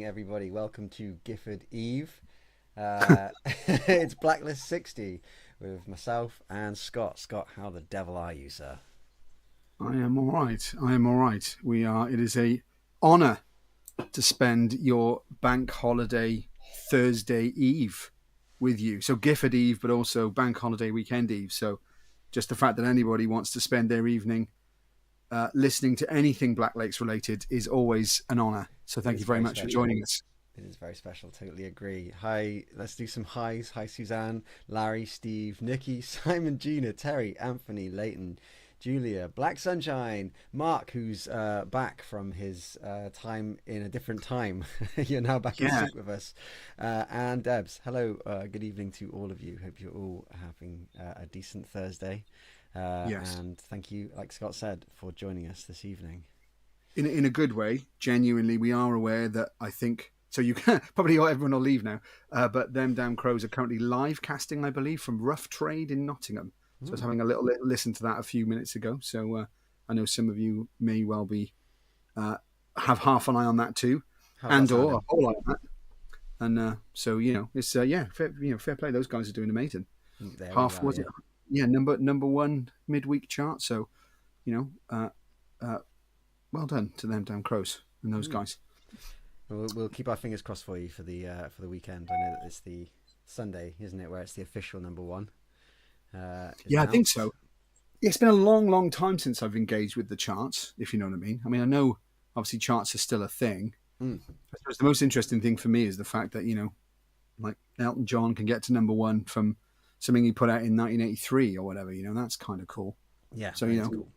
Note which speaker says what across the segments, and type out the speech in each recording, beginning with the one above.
Speaker 1: everybody. Welcome to Gifford Eve. It's Blacklist 60 with myself and Scott. Scott, how the devil are you, sir?
Speaker 2: I am all right. I am all right. We are. It is a honour to spend your bank holiday Thursday Eve with you. So Gifford Eve, but also bank holiday weekend Eve. So just the fact that anybody wants to spend their evening listening to anything Black Lakes related is always an honour. So
Speaker 1: It
Speaker 2: thank
Speaker 1: is
Speaker 2: you very
Speaker 1: very
Speaker 2: much for
Speaker 1: special.
Speaker 2: joining us.
Speaker 1: It is very special. Totally agree. Hi, let's do some highs. Hi, Suzanne, Larry, Steve, Nikki, Simon, Gina, Terry, Anthony, Leighton, Julia, Black Sunshine, Mark, who's back from his time in a different time. You're now back in
Speaker 2: Yeah.
Speaker 1: sync with us. And Debs, hello. Good evening to all of you. Hope you're all having a decent Thursday.
Speaker 2: Yes.
Speaker 1: And thank you, like Scott said, for joining us this evening.
Speaker 2: In a good way. Genuinely, we are aware that I think so. You can probably everyone will leave now, but them Damn Crows are currently live casting, I believe, from Rough Trade in Nottingham. So I was
Speaker 1: Ooh,
Speaker 2: having a little listen to that a few minutes ago. So I know some of you may well be uh, have half an eye on that too,
Speaker 1: how's that
Speaker 2: and or a
Speaker 1: sounding?
Speaker 2: whole eye on that. And so it's yeah, fair play. Those guys are doing amazing.
Speaker 1: There we
Speaker 2: Half
Speaker 1: are,
Speaker 2: was
Speaker 1: yeah.
Speaker 2: it? Yeah, number one midweek chart. So you know, uh, well done to them Damn Crows and those
Speaker 1: Mm.
Speaker 2: guys.
Speaker 1: We'll keep our fingers crossed for the weekend. I know that it's the Sunday, isn't it, where it's the official number one is
Speaker 2: Yeah, I think
Speaker 1: announced.
Speaker 2: so. It's been a long, long time since I've engaged with the charts, if you know what I mean. I mean, I know obviously charts are still a thing.
Speaker 1: Mm.
Speaker 2: I suppose the most interesting thing for me is the fact that, like Elton John can get to number one from something he put out in 1983 or whatever, that's kind of cool.
Speaker 1: Yeah,
Speaker 2: So,
Speaker 1: that is cool.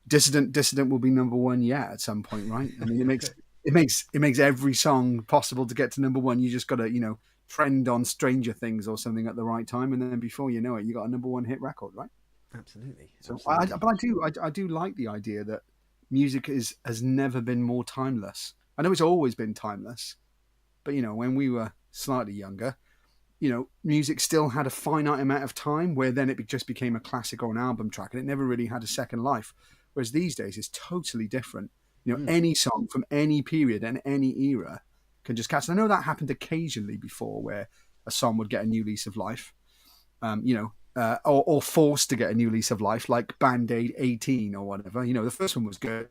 Speaker 2: Dissident will be number one yet at some point, right? I mean, it makes every song possible to get to number one. You just got to, trend on Stranger Things or something at the right time. And then before you know it, you got a number one hit record, right?
Speaker 1: Absolutely,
Speaker 2: So,
Speaker 1: absolutely.
Speaker 2: but I do like the idea that music has never been more timeless. I know it's always been timeless, but when we were slightly younger, music still had a finite amount of time where then it just became a classic or an album track, and it never really had a second life. Whereas these days, it's totally different.
Speaker 1: Mm.
Speaker 2: Any song from any period and any era can just catch. I know that happened occasionally before, where a song would get a new lease of life. Or forced to get a new lease of life, like Band Aid 18 or whatever. The first one was good.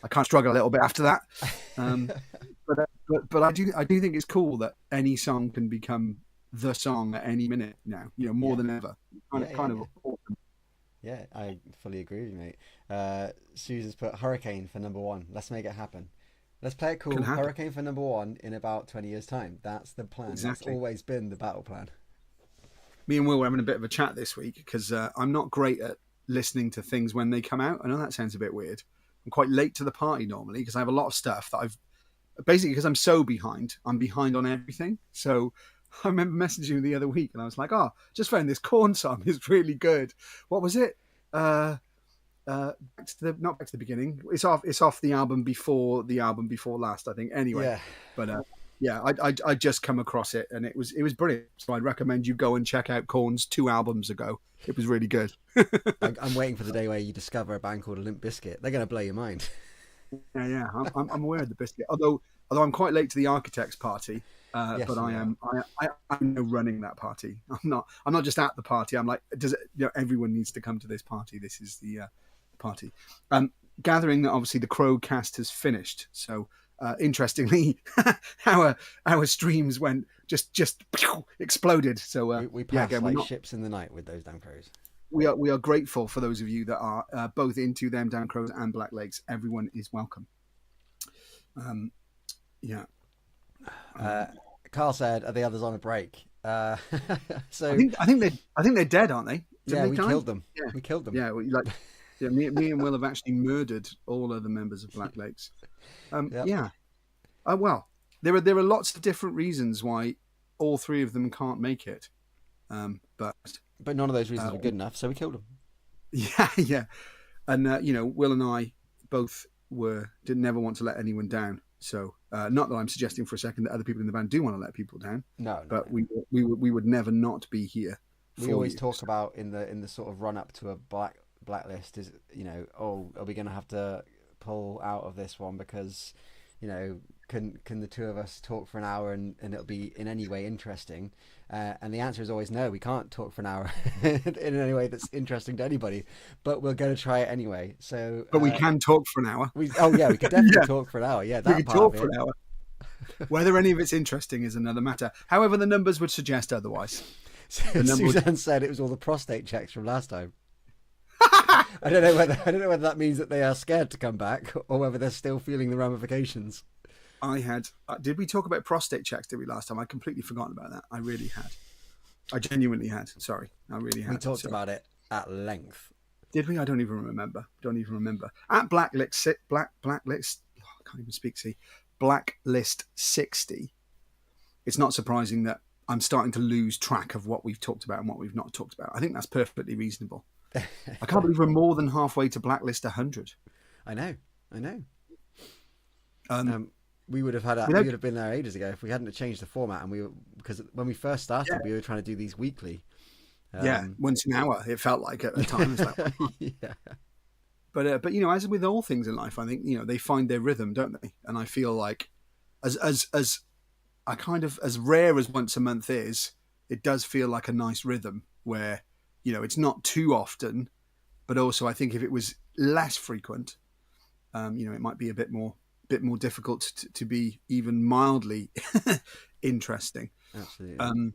Speaker 2: I kind of struggle a little bit after that. Um, but I do think it's cool that any song can become the song at any minute now. More
Speaker 1: Yeah,
Speaker 2: than ever. Kind
Speaker 1: yeah,
Speaker 2: of
Speaker 1: yeah,
Speaker 2: kind of
Speaker 1: yeah.
Speaker 2: awesome.
Speaker 1: Yeah, I fully agree with you, mate. Susan's put Hurricane for number one. Let's make it happen. Let's play it
Speaker 2: Can
Speaker 1: cool.
Speaker 2: happen.
Speaker 1: Hurricane for number one in about 20 years' time. That's the plan. That's
Speaker 2: Exactly.
Speaker 1: always been the battle plan.
Speaker 2: Me and Will were having a bit of a chat this week because I'm not great at listening to things when they come out. I know that sounds a bit weird. I'm quite late to the party normally because I have a lot of stuff that I've basically because I'm so behind. I'm behind on everything. So I remember messaging you the other week and I was like, "Oh, just found this corn song. It's really good. What was it? Uh, back to the not back to the beginning. It's off the album before last, I think. Anyway,
Speaker 1: Yeah,
Speaker 2: but yeah, I just come across it and it was brilliant. So I'd recommend you go and check out Corn's 2 albums ago. It was really good.
Speaker 1: I'm waiting for the day where you discover a band called Limp Bizkit. They're gonna blow your mind.
Speaker 2: Yeah, yeah. I'm aware of the biscuit. Although I'm quite late to the architects party,
Speaker 1: Yes,
Speaker 2: but
Speaker 1: you are.
Speaker 2: I'm now running that party. I'm not just at the party. I'm like, does it? Everyone needs to come to this party. This is the party. Gathering that obviously the Crow cast has finished. So interestingly, our streams went just exploded. So
Speaker 1: We
Speaker 2: yeah,
Speaker 1: pass
Speaker 2: again, we're
Speaker 1: like
Speaker 2: not.
Speaker 1: ships in the night with those damn crows.
Speaker 2: We are grateful for those of you that are both into them Down Crows and Black Lakes. Everyone is welcome. Um, yeah.
Speaker 1: Uh,
Speaker 2: Um,
Speaker 1: Carl said, "Are the others on a break?"
Speaker 2: I
Speaker 1: So
Speaker 2: think I think they're dead, aren't they? Didn't
Speaker 1: yeah,
Speaker 2: they
Speaker 1: we
Speaker 2: die?
Speaker 1: killed them.
Speaker 2: Yeah,
Speaker 1: We killed them.
Speaker 2: yeah. Like yeah, me and Will have actually murdered all other members of Black Lakes.
Speaker 1: Yep.
Speaker 2: Yeah. Well, there are lots of different reasons why all three of them can't make it. But
Speaker 1: But none of those reasons
Speaker 2: uh,
Speaker 1: were good enough, so we killed them.
Speaker 2: yeah, yeah. And Will and I both didn't never want to let anyone down. So not that I'm suggesting for a second that other people in the band do want to let people down,
Speaker 1: No, no,
Speaker 2: but
Speaker 1: no.
Speaker 2: we would never not be here
Speaker 1: We
Speaker 2: for
Speaker 1: always
Speaker 2: you.
Speaker 1: talk about in the sort of run up to a blacklist is, oh, are we going to have to pull out of this one because can the two of us talk for an hour and it'll be in any way interesting? And the answer is always no. We can't talk for an hour in any way that's interesting to anybody. But we're going to try it anyway. So,
Speaker 2: But we can talk for an hour.
Speaker 1: we could definitely
Speaker 2: Yeah.
Speaker 1: talk for an hour. Yeah,
Speaker 2: We
Speaker 1: that
Speaker 2: could
Speaker 1: part
Speaker 2: talk
Speaker 1: of
Speaker 2: for
Speaker 1: it.
Speaker 2: an hour. Whether any of it's interesting is another matter. However, the numbers would suggest otherwise.
Speaker 1: Suzanne said it was all the prostate checks from last time. I don't know whether that means that they are scared to come back or whether they're still feeling the ramifications.
Speaker 2: I had. Did we talk about prostate checks? Did we last time? I'd completely forgotten about that. I really had. I genuinely had. Sorry, I really had.
Speaker 1: We talked about it at length.
Speaker 2: Did we? I don't even remember. At Blacklist. Blacklist. Oh, I can't even speak. See, Blacklist 60. It's not surprising that I'm starting to lose track of what we've talked about and what we've not talked about. I think that's perfectly reasonable. I can't believe we're more than halfway to Blacklist 100.
Speaker 1: I know. We would have been there ages ago if we hadn't changed the format, because when we first started, we were trying to do these weekly.
Speaker 2: Once an hour, it felt like at the time. It's like,
Speaker 1: yeah.
Speaker 2: But as with all things in life, I think they find their rhythm, don't they? And I feel like as rare as once a month is, it does feel like a nice rhythm where it's not too often, but also I think if it was less frequent, it might be a bit more difficult to be even mildly interesting.
Speaker 1: Absolutely.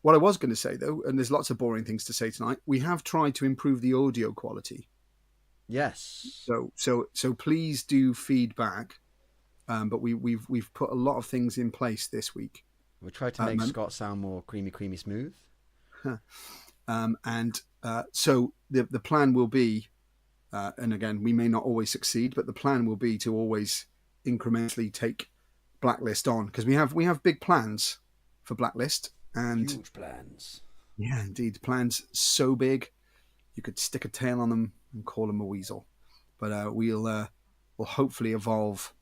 Speaker 2: What I was going to say though, and there's lots of boring things to say tonight, we have tried to improve the audio quality.
Speaker 1: Yes.
Speaker 2: So please do feedback. But we've put a lot of things in place this week.
Speaker 1: We tried to make Scott sound more creamy smooth.
Speaker 2: So the plan will be, and again, we may not always succeed, but the plan will be to always incrementally take Blacklist on, because we have big plans for Blacklist, and
Speaker 1: huge plans.
Speaker 2: Yeah, indeed, plans so big you could stick a tail on them and call them a weasel. But we'll hopefully evolve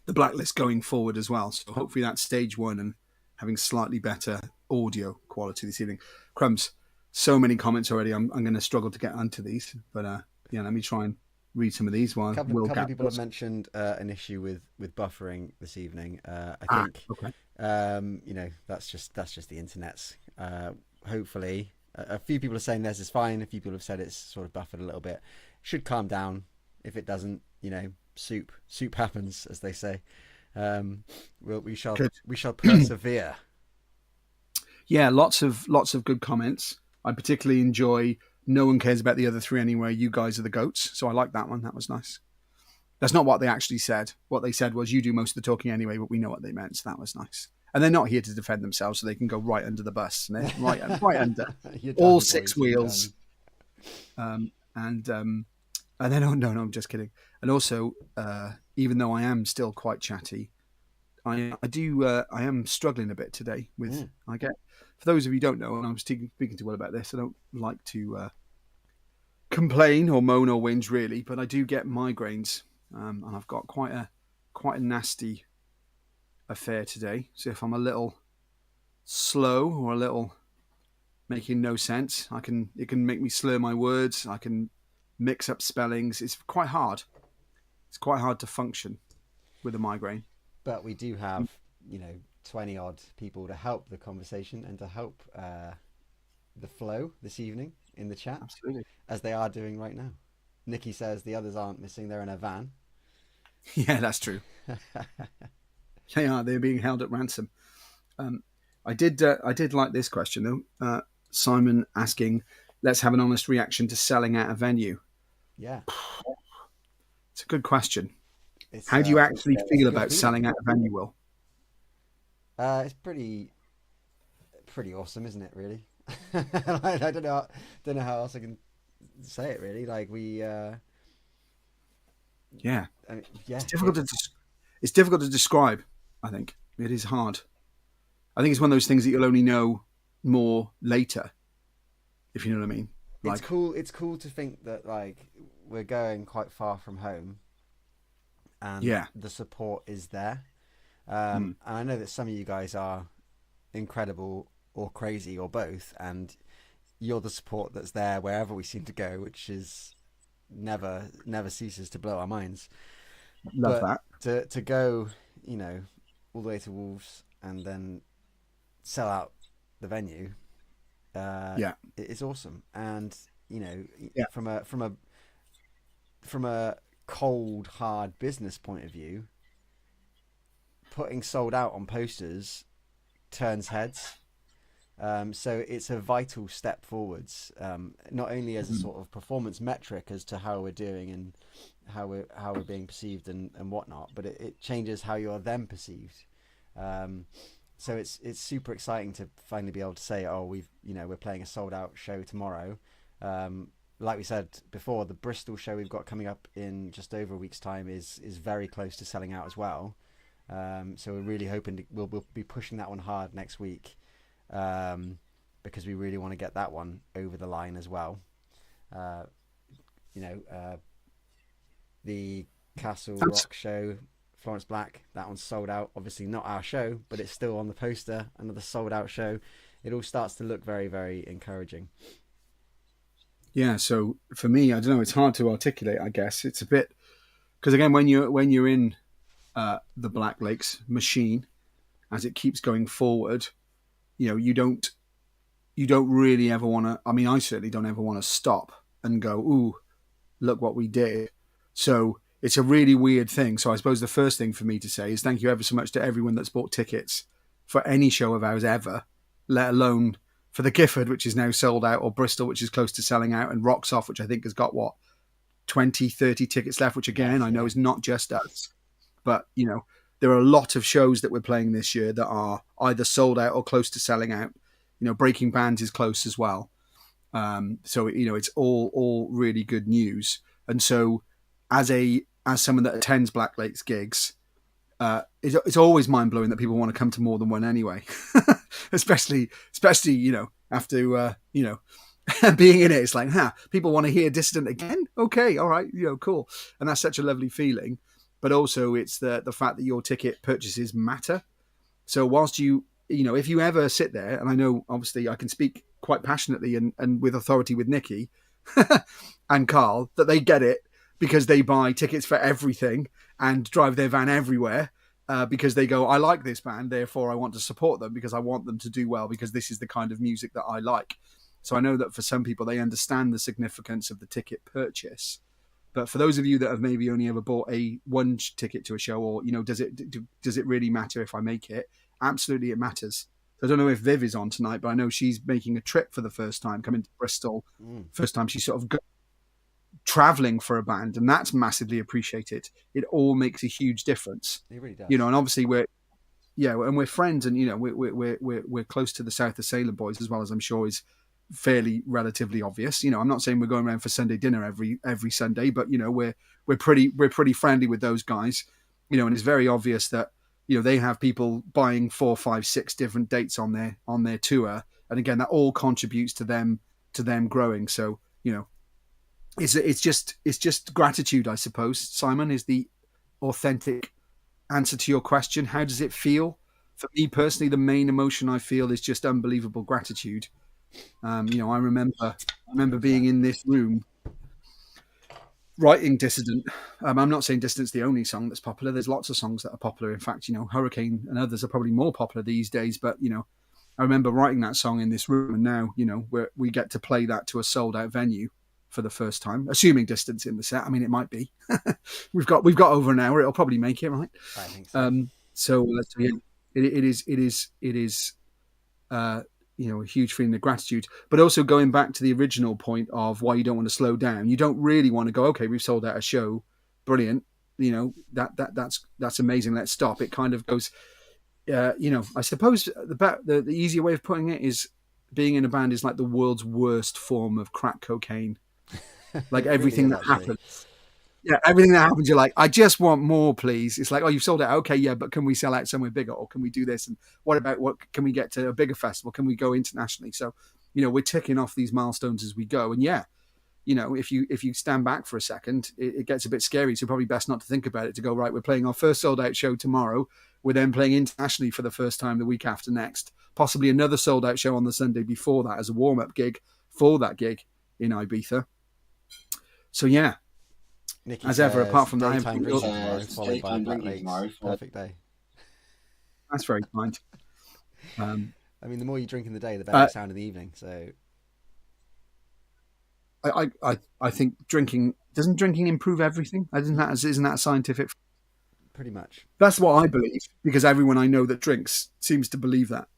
Speaker 2: the Blacklist going forward as well. So hopefully that's stage one and having slightly better audio quality this evening. Crumbs, so many comments already. I'm going to struggle to get onto these, but let me try and read some of these while
Speaker 1: a couple of people have mentioned an issue with buffering this evening. I think
Speaker 2: okay.
Speaker 1: that's just the internet's. Hopefully, a few people are saying theirs is fine. A few people have said it's sort of buffered a little bit. Should calm down. If it doesn't, soup happens, as they say. We shall persevere.
Speaker 2: Yeah, lots of good comments. I particularly enjoy no one cares about the other three anyway. You guys are the goats. So I like that one. That was nice. That's not what they actually said. What they said was you do most of the talking anyway, but we know what they meant. So that was nice. And they're not here to defend themselves, so they can go right under the bus. And they're right under all done, six boys, wheels. And then, no, I'm just kidding. And also, even though I am still quite chatty, I am struggling a bit today with. I get, for those of you who don't know, and I'm speaking to Will about this, I don't like to complain or moan or whinge really, but I do get migraines, and I've got quite a nasty affair today. So if I'm a little slow or a little making no sense, it can make me slur my words. I can mix up spellings. It's quite hard. It's quite hard to function with a migraine.
Speaker 1: But we do have, 20 odd people to help the conversation and to help the flow this evening in the chat.
Speaker 2: Absolutely.
Speaker 1: As they are doing right now. Nikki says the others aren't missing. They're in a van.
Speaker 2: Yeah, that's true. They are. They're being held at ransom. I did like this question though. Simon asking, let's have an honest reaction to selling out a venue.
Speaker 1: Yeah.
Speaker 2: It's a good question. How do you actually feel about selling out a venue, Will?
Speaker 1: It's pretty awesome, isn't it? Really, I don't know how else I can say it. Really, like we.
Speaker 2: Yeah.
Speaker 1: I mean, yeah.
Speaker 2: It's difficult to describe. I think it is hard. I think it's one of those things that you'll only know more later, if you know what I mean.
Speaker 1: Like, it's cool to think that like we're going quite far from home, and the support is there. And I know that some of you guys are incredible or crazy or both, and you're the support that's there wherever we seem to go, which is never ceases to blow our minds.
Speaker 2: Love that.
Speaker 1: To go all the way to Wolves and then sell out the venue,
Speaker 2: Yeah,
Speaker 1: it's awesome. And
Speaker 2: yeah,
Speaker 1: from a cold hard business point of view, putting sold out on posters turns heads. So it's a vital step forwards, not only as a
Speaker 2: Mhm.
Speaker 1: sort of performance metric as to how we're doing and how we're being perceived and whatnot, but it changes how you're then perceived. Um, so it's super exciting to finally be able to say, oh, we're playing a sold out show tomorrow. Um, like we said before, the Bristol show we've got coming up in just over a week's time is very close to selling out as well. So we're really hoping we'll be pushing that one hard next week, um, because we really want to get that one over the line as well. Uh, you know, the Castle
Speaker 2: That's
Speaker 1: Rock show, Florence Black, that one's sold out. Obviously not our show, but it's still on the poster. Another sold out show. It all starts to look very, very encouraging.
Speaker 2: yeah. So for me, I don't know. It's hard to articulate. I guess it's a bit because again, when you're in the Black Lakes machine as it keeps going forward, you don't really ever want to. I mean, I certainly don't ever want to stop and go, "Ooh, look what we did." So it's a really weird thing. So I suppose the first thing for me to say is thank you ever so much to everyone that's bought tickets for any show of ours ever, let alone for the Gifford, which is now sold out, or Bristol, which is close to selling out, and Rocks Off, which I think has got what 20, 30 tickets left, which again
Speaker 1: Yes,
Speaker 2: I know
Speaker 1: yeah.
Speaker 2: is not just us, but there are a lot of shows that we're playing this year that are either sold out or close to selling out. Breaking Bands is close as well. So it's all really good news. And so, as someone that attends Black Lakes gigs, it's always mind blowing that people want to come to more than one anyway, especially after being in it. It's like, people want to hear Dissident again. Okay, all right, cool, and that's such a lovely feeling. But also, it's the fact that your ticket purchases matter. So whilst if you ever sit there, and I know obviously I can speak quite passionately and with authority with Nikki and Carl, that they get it because they buy tickets for everything and drive their van everywhere, because they go, I like this band, therefore I want to support them because I want them to do well because this is the kind of music that I like. So I know that for some people, they understand the significance of the ticket purchase. But for those of you that have maybe only ever bought one ticket to a show, or does it really matter if I make it? Absolutely, it matters. I don't know if Viv is on tonight, but I know she's making a trip for the first time, coming to Bristol.
Speaker 1: Mm,
Speaker 2: First time she's sort of traveling for a band, and that's massively appreciated. It all makes a huge difference,
Speaker 1: it really does.
Speaker 2: and obviously we're friends, and we're close to the South of Salem boys as well, as I'm sure is fairly relatively obvious. I'm not saying we're going around for Sunday dinner every Sunday, but we're pretty friendly with those guys, and it's very obvious that they have people buying 4, 5, 6 different dates on their tour, and again that all contributes to them growing. So it's just gratitude, I suppose. Simon, is the authentic answer to your question. How does it feel? For me personally, the main emotion I feel is just unbelievable gratitude. I remember
Speaker 1: Love
Speaker 2: being
Speaker 1: that.
Speaker 2: in this room writing Dissident. I'm not saying Dissident's the only song that's popular. There's lots of songs that are popular. In fact, Hurricane and others are probably more popular these days. But I remember writing that song in this room, and now we get to play that to a sold out venue for the first time, assuming Distance in the set. I mean, it might be. we've got over an hour. It'll probably make it, right?
Speaker 1: I think so.
Speaker 2: So yeah, it is uh, a huge feeling of gratitude. But also going back to the original point of why you don't want to slow down. You don't really want to go, okay, we've sold out a show, brilliant. That's amazing. Let's stop. It kind of goes. I suppose the easier way of putting it is being in a band is like the world's worst form of crack cocaine. Like
Speaker 1: It really
Speaker 2: everything
Speaker 1: is
Speaker 2: that
Speaker 1: actually.
Speaker 2: happens. Yeah, everything that happens, you're like, I just want more, please. It's like, oh, you've sold out. Okay, yeah, but can we sell out somewhere bigger, or can we do this? And what can we get to a bigger festival? Can we go internationally? So, we're ticking off these milestones as we go. And yeah, if you stand back for a second, it gets a bit scary. So probably best not to think about it. To go, right, we're playing our first sold out show tomorrow. We're then playing internationally for the first time the week after next. Possibly another sold out show on the Sunday before that as a warm up gig for that gig in Ibiza. So yeah,
Speaker 1: Nikki
Speaker 2: as ever,
Speaker 1: says
Speaker 2: apart from that,
Speaker 1: daytime drinking tomorrow, followed by Black Lakes. Perfect day.
Speaker 2: That's very kind.
Speaker 1: I mean, the more you drink in the day, the better
Speaker 2: Uh,
Speaker 1: you sound in the evening. So
Speaker 2: I think doesn't drinking improve everything? Isn't that scientific?
Speaker 1: pretty much.
Speaker 2: That's what I believe, because everyone I know that drinks seems to believe that.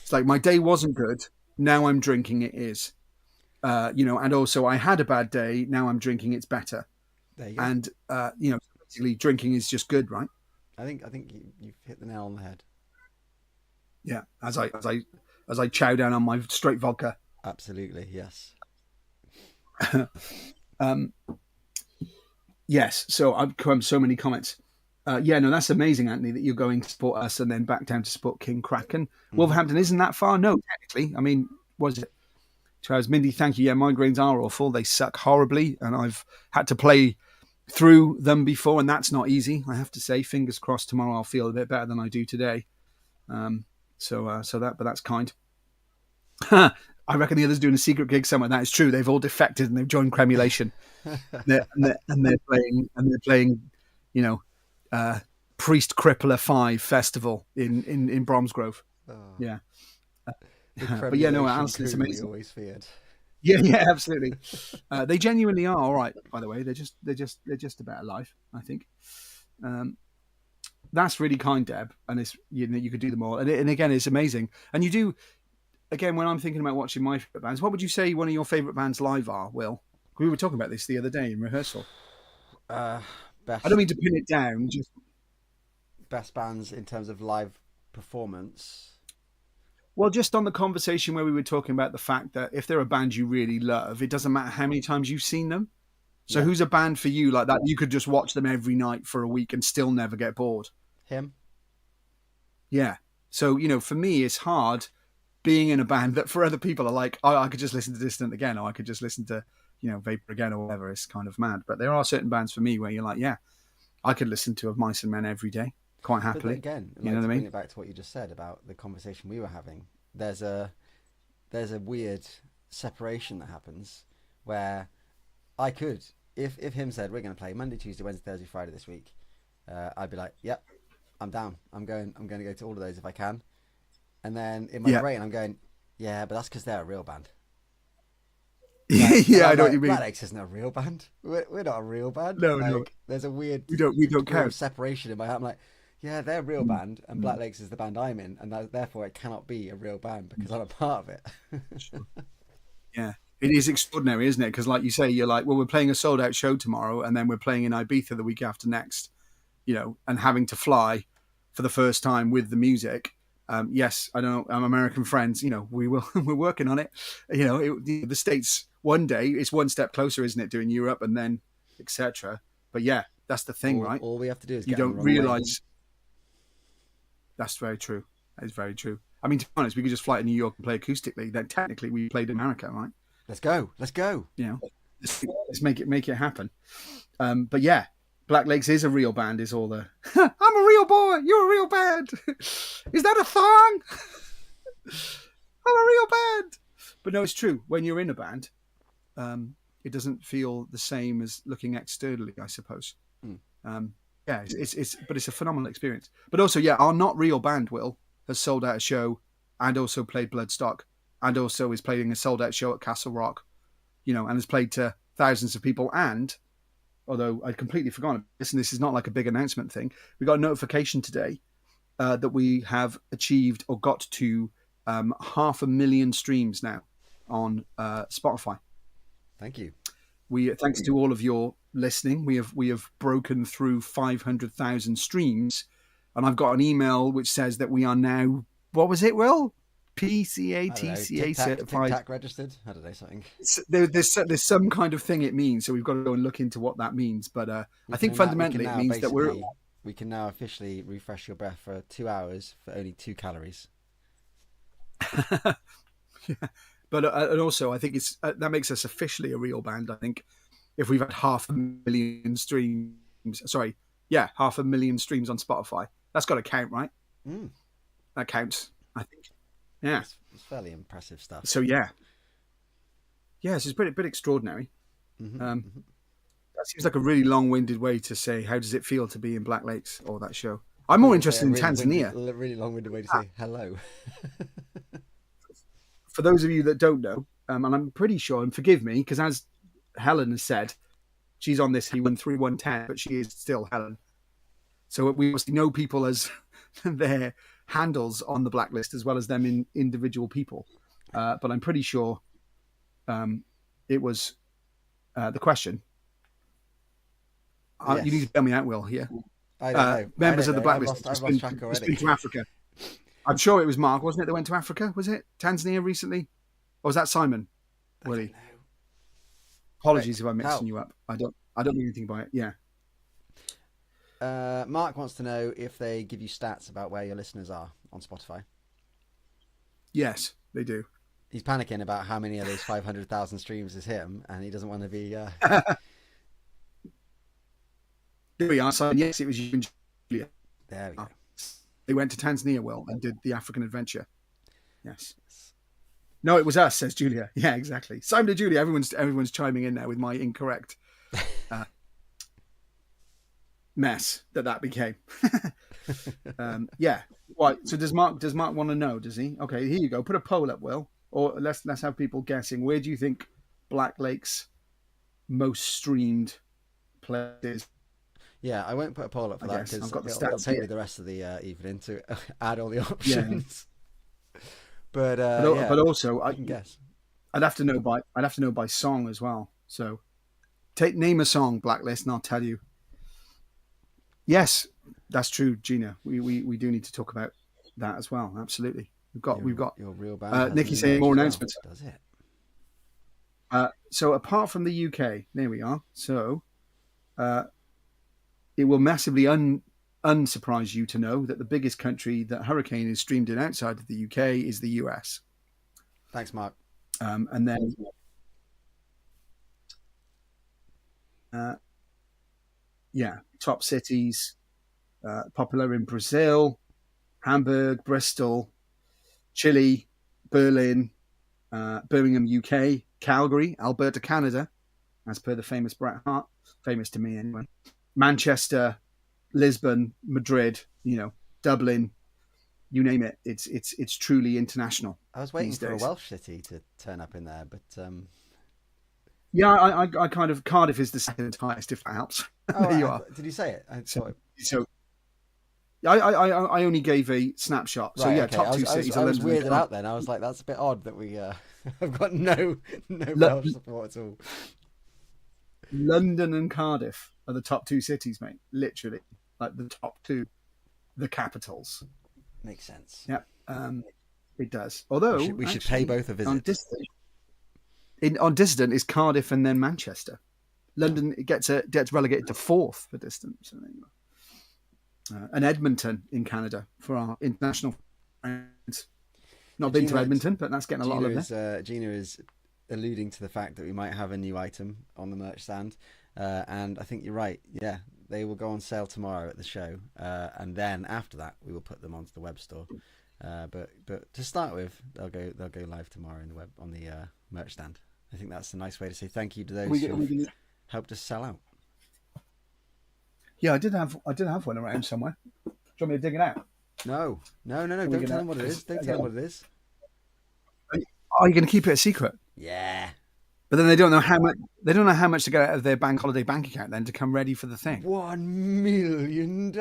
Speaker 2: It's like my day wasn't good. Now I'm drinking, it is. And also I had a bad day. Now I'm drinking, it's better.
Speaker 1: There you go.
Speaker 2: And basically drinking is just good, right?
Speaker 1: I think you've hit the nail on the head.
Speaker 2: Yeah. As I chow down on my straight vodka.
Speaker 1: Absolutely, yes.
Speaker 2: Um, yes. So I've come so many comments. Yeah, no, that's amazing, Anthony, that you're going to support us and then back down to support King Kraken. Wolverhampton isn't that far? No, technically. I mean, was it 2 hours? Mindy, thank you. Yeah, migraines are awful. They suck horribly, and I've had to play through them before, and that's not easy. I have to say, fingers crossed, tomorrow I'll feel a bit better than I do today. But that's kind. I reckon the others doing a secret gig somewhere. That is true. They've all defected and they've joined Cremulation. They're playing, you know, Priest Crippler 5 Festival in Bromsgrove.
Speaker 1: Oh,
Speaker 2: Yeah.
Speaker 1: but
Speaker 2: yeah, no, Alison, it's
Speaker 1: We
Speaker 2: amazing.
Speaker 1: always feared.
Speaker 2: Yeah, absolutely. They genuinely are all right. By the way, they're just a better life, I think. That's really kind, Deb, and it's you could do them all, and again, it's amazing. And you do again when I'm thinking about watching my favorite bands. What would you say one of your favorite bands live are? Will, we were talking about this the other day in rehearsal.
Speaker 1: Best
Speaker 2: I don't mean to pin it down.
Speaker 1: best bands in terms of live performance.
Speaker 2: Well, just on the conversation where we were talking about the fact that if they're a band you really love, it doesn't matter how many times you've seen them. So
Speaker 1: Yeah.
Speaker 2: who's a band for you like that? You could just watch them every night for a week and still never get bored.
Speaker 1: Him.
Speaker 2: Yeah. So, for me, it's hard being in a band that for other people are like, oh, I could just listen to Distant again, or I could just listen to, Vapor again, or whatever. It's kind of mad. But there are certain bands for me where you're like, yeah, I could listen to Of Mice and Men every day quite happily.
Speaker 1: But again,
Speaker 2: you know what I mean?
Speaker 1: Bring it back to what you just said about the conversation we were having. There's a weird separation that happens where I could, if him said we're going to play Monday, Tuesday, Wednesday, Thursday, Friday this week, I'd be like, yep, I'm down. I'm going to go to all of those if I can. And then in my brain, I'm going, yeah, but that's because they're a real band.
Speaker 2: Yeah, I know what you mean.
Speaker 1: Black isn't a real band. We're not a real band.
Speaker 2: No.
Speaker 1: There's a weird
Speaker 2: we don't count
Speaker 1: separation in my head. I'm like, yeah, they're a real band, and Black Lakes is the band I'm in, and therefore it cannot be a real band because I'm a part of it.
Speaker 2: Yeah, it is extraordinary, isn't it? Because like you say, you're like, well, we're playing a sold out show tomorrow, and then we're playing in Ibiza the week after next, and having to fly for the first time with the music. Yes, I know, I'm American friends, we're working on it. The States, one day, it's one step closer, isn't it, doing Europe and then etc. But yeah, that's the thing, right?
Speaker 1: All we have to do is
Speaker 2: you don't realize. That's very true. That is very true. I mean, to be honest, we could just fly to New York and play acoustically. Then technically, we played in America, right?
Speaker 1: Let's go.
Speaker 2: Let's make it happen. But yeah, Black Lakes is a real band. Is all the I'm a real boy. You're a real band. Is that a thong? I'm a real band. But no, it's true. When you're in a band, it doesn't feel the same as looking externally, I suppose. Yeah, it's a phenomenal experience. But also, yeah, our not real band has sold out a show and also played Bloodstock and also is playing a sold out show at Castle Rock, and has played to thousands of people. And although I'd completely forgotten this, and this is not like a big announcement thing, we got a notification today that we have achieved or got to 500,000 streams now on Spotify.
Speaker 1: Thank you.
Speaker 2: Thanks to all of your listening, we have broken through 500,000 streams, and I've got an email which says that we are now, what was it, Will? PCA, TCA certified.
Speaker 1: Tic-tac registered? I don't know, something.
Speaker 2: There's some kind of thing it means, so we've got to go and look into what that means. But I think fundamentally it means that
Speaker 1: we can now officially refresh your breath for 2 hours for only 2 calories.
Speaker 2: Yeah. But and also, I think it's that makes us officially a real band. I think if we've had 500,000 streams, 500,000 streams on Spotify, that's got to count, right? That counts, I think. Yeah,
Speaker 1: it's fairly impressive stuff.
Speaker 2: So yes, it's a bit extraordinary.
Speaker 1: Mm-hmm.
Speaker 2: That seems like a really long-winded way to say how does it feel to be in Black Lakes or that show. I'm
Speaker 1: I was
Speaker 2: more
Speaker 1: going to say
Speaker 2: interested
Speaker 1: a
Speaker 2: in Tanzania.
Speaker 1: really long-winded way to say hello.
Speaker 2: For those of you that don't know, and I'm pretty sure, and forgive me, because as Helen has said, she's on this He131110, but she is still Helen. So we must know people as their handles on the blacklist as well as them in individual people. But I'm pretty sure it was the question.
Speaker 1: Yes.
Speaker 2: You need to bail me out, Will, here.
Speaker 1: I don't know.
Speaker 2: Members of the blacklist
Speaker 1: I've
Speaker 2: just
Speaker 1: lost
Speaker 2: been,
Speaker 1: track
Speaker 2: just
Speaker 1: already.
Speaker 2: been to Africa. I'm sure it was Mark, wasn't it, that went to Africa? Was it Tanzania recently? Or was that Simon? Willie? Apologies if I'm mixing you up. I don't know anything about it. Yeah.
Speaker 1: Mark wants to know if they give you stats about where your listeners are on Spotify.
Speaker 2: Yes, they do.
Speaker 1: He's panicking about how many of those 500,000 streams is him, and he doesn't want to be.
Speaker 2: Here we are, Simon. Yes, it was you and Julia.
Speaker 1: There we go.
Speaker 2: They went to Tanzania, Will, and did the African adventure. Yes. No, it was us, says Julia. Yeah, exactly. Simon and Julia, everyone's chiming in there with my incorrect mess that became. Yeah. Right. So does Mark want to know? Does he? Okay. Here you go. Put a poll up, Will, or let's have people guessing. Where do you think Black Lake's most streamed place is?
Speaker 1: Yeah, I won't put a poll up for that because it'll take me the rest of the evening to add all the options. Yeah. But
Speaker 2: also,
Speaker 1: I can guess.
Speaker 2: I'd have to know by song as well. So, name a song, Blacklist, and I'll tell you. Yes, that's true, Gina. We do need to talk about that as well. Absolutely, we've got
Speaker 1: your real band.
Speaker 2: Nikki saying more announcements.
Speaker 1: Does it?
Speaker 2: So apart from the UK, there we are. So, it will massively unsurprise you to know that the biggest country that Hurricane is streamed in outside of the UK is the US.
Speaker 1: Thanks, Mark.
Speaker 2: And then, top cities, popular in Brazil, Hamburg, Bristol, Chile, Berlin, Birmingham, UK, Calgary, Alberta, Canada, as per the famous Bret Hart, famous to me anyway, Manchester, Lisbon, Madrid, Dublin, you name it. It's truly international.
Speaker 1: I was waiting for a Welsh city to turn up in there, but
Speaker 2: yeah, I kind of Cardiff is the second highest, if that helps.
Speaker 1: Oh,
Speaker 2: there you are.
Speaker 1: Did you say it?
Speaker 2: So I only gave a snapshot. So
Speaker 1: right,
Speaker 2: yeah,
Speaker 1: okay.
Speaker 2: top two cities.
Speaker 1: I was weirded out then. I was like, that's a bit odd that we have got no Welsh support at all.
Speaker 2: London and Cardiff are the top two cities, mate. Literally, like the top two, the capitals.
Speaker 1: Makes sense.
Speaker 2: Yeah, it does. Although
Speaker 1: we should pay both a visit.
Speaker 2: On Dissident is Cardiff and then Manchester. London gets relegated to fourth for distance. So and Edmonton in Canada for our international friends. Not been to Edmonton, but that's getting a lot of love.
Speaker 1: Gina is alluding to the fact that we might have a new item on the merch stand, and I think you're right. Yeah, they will go on sale tomorrow at the show, and then after that we will put them onto the web store. But to start with, they'll go live tomorrow in the web on the merch stand. I think that's a nice way to say thank you to those who helped us sell out.
Speaker 2: Yeah, I did have one around somewhere. Do you want me to dig it out?
Speaker 1: No. Don't tell them what it is. Don't tell them what it is.
Speaker 2: Are you going to keep it a secret?
Speaker 1: Yeah.
Speaker 2: But then they don't know how much. They don't know how much to get out of their bank holiday bank account then to come ready for the thing.
Speaker 1: $1 million.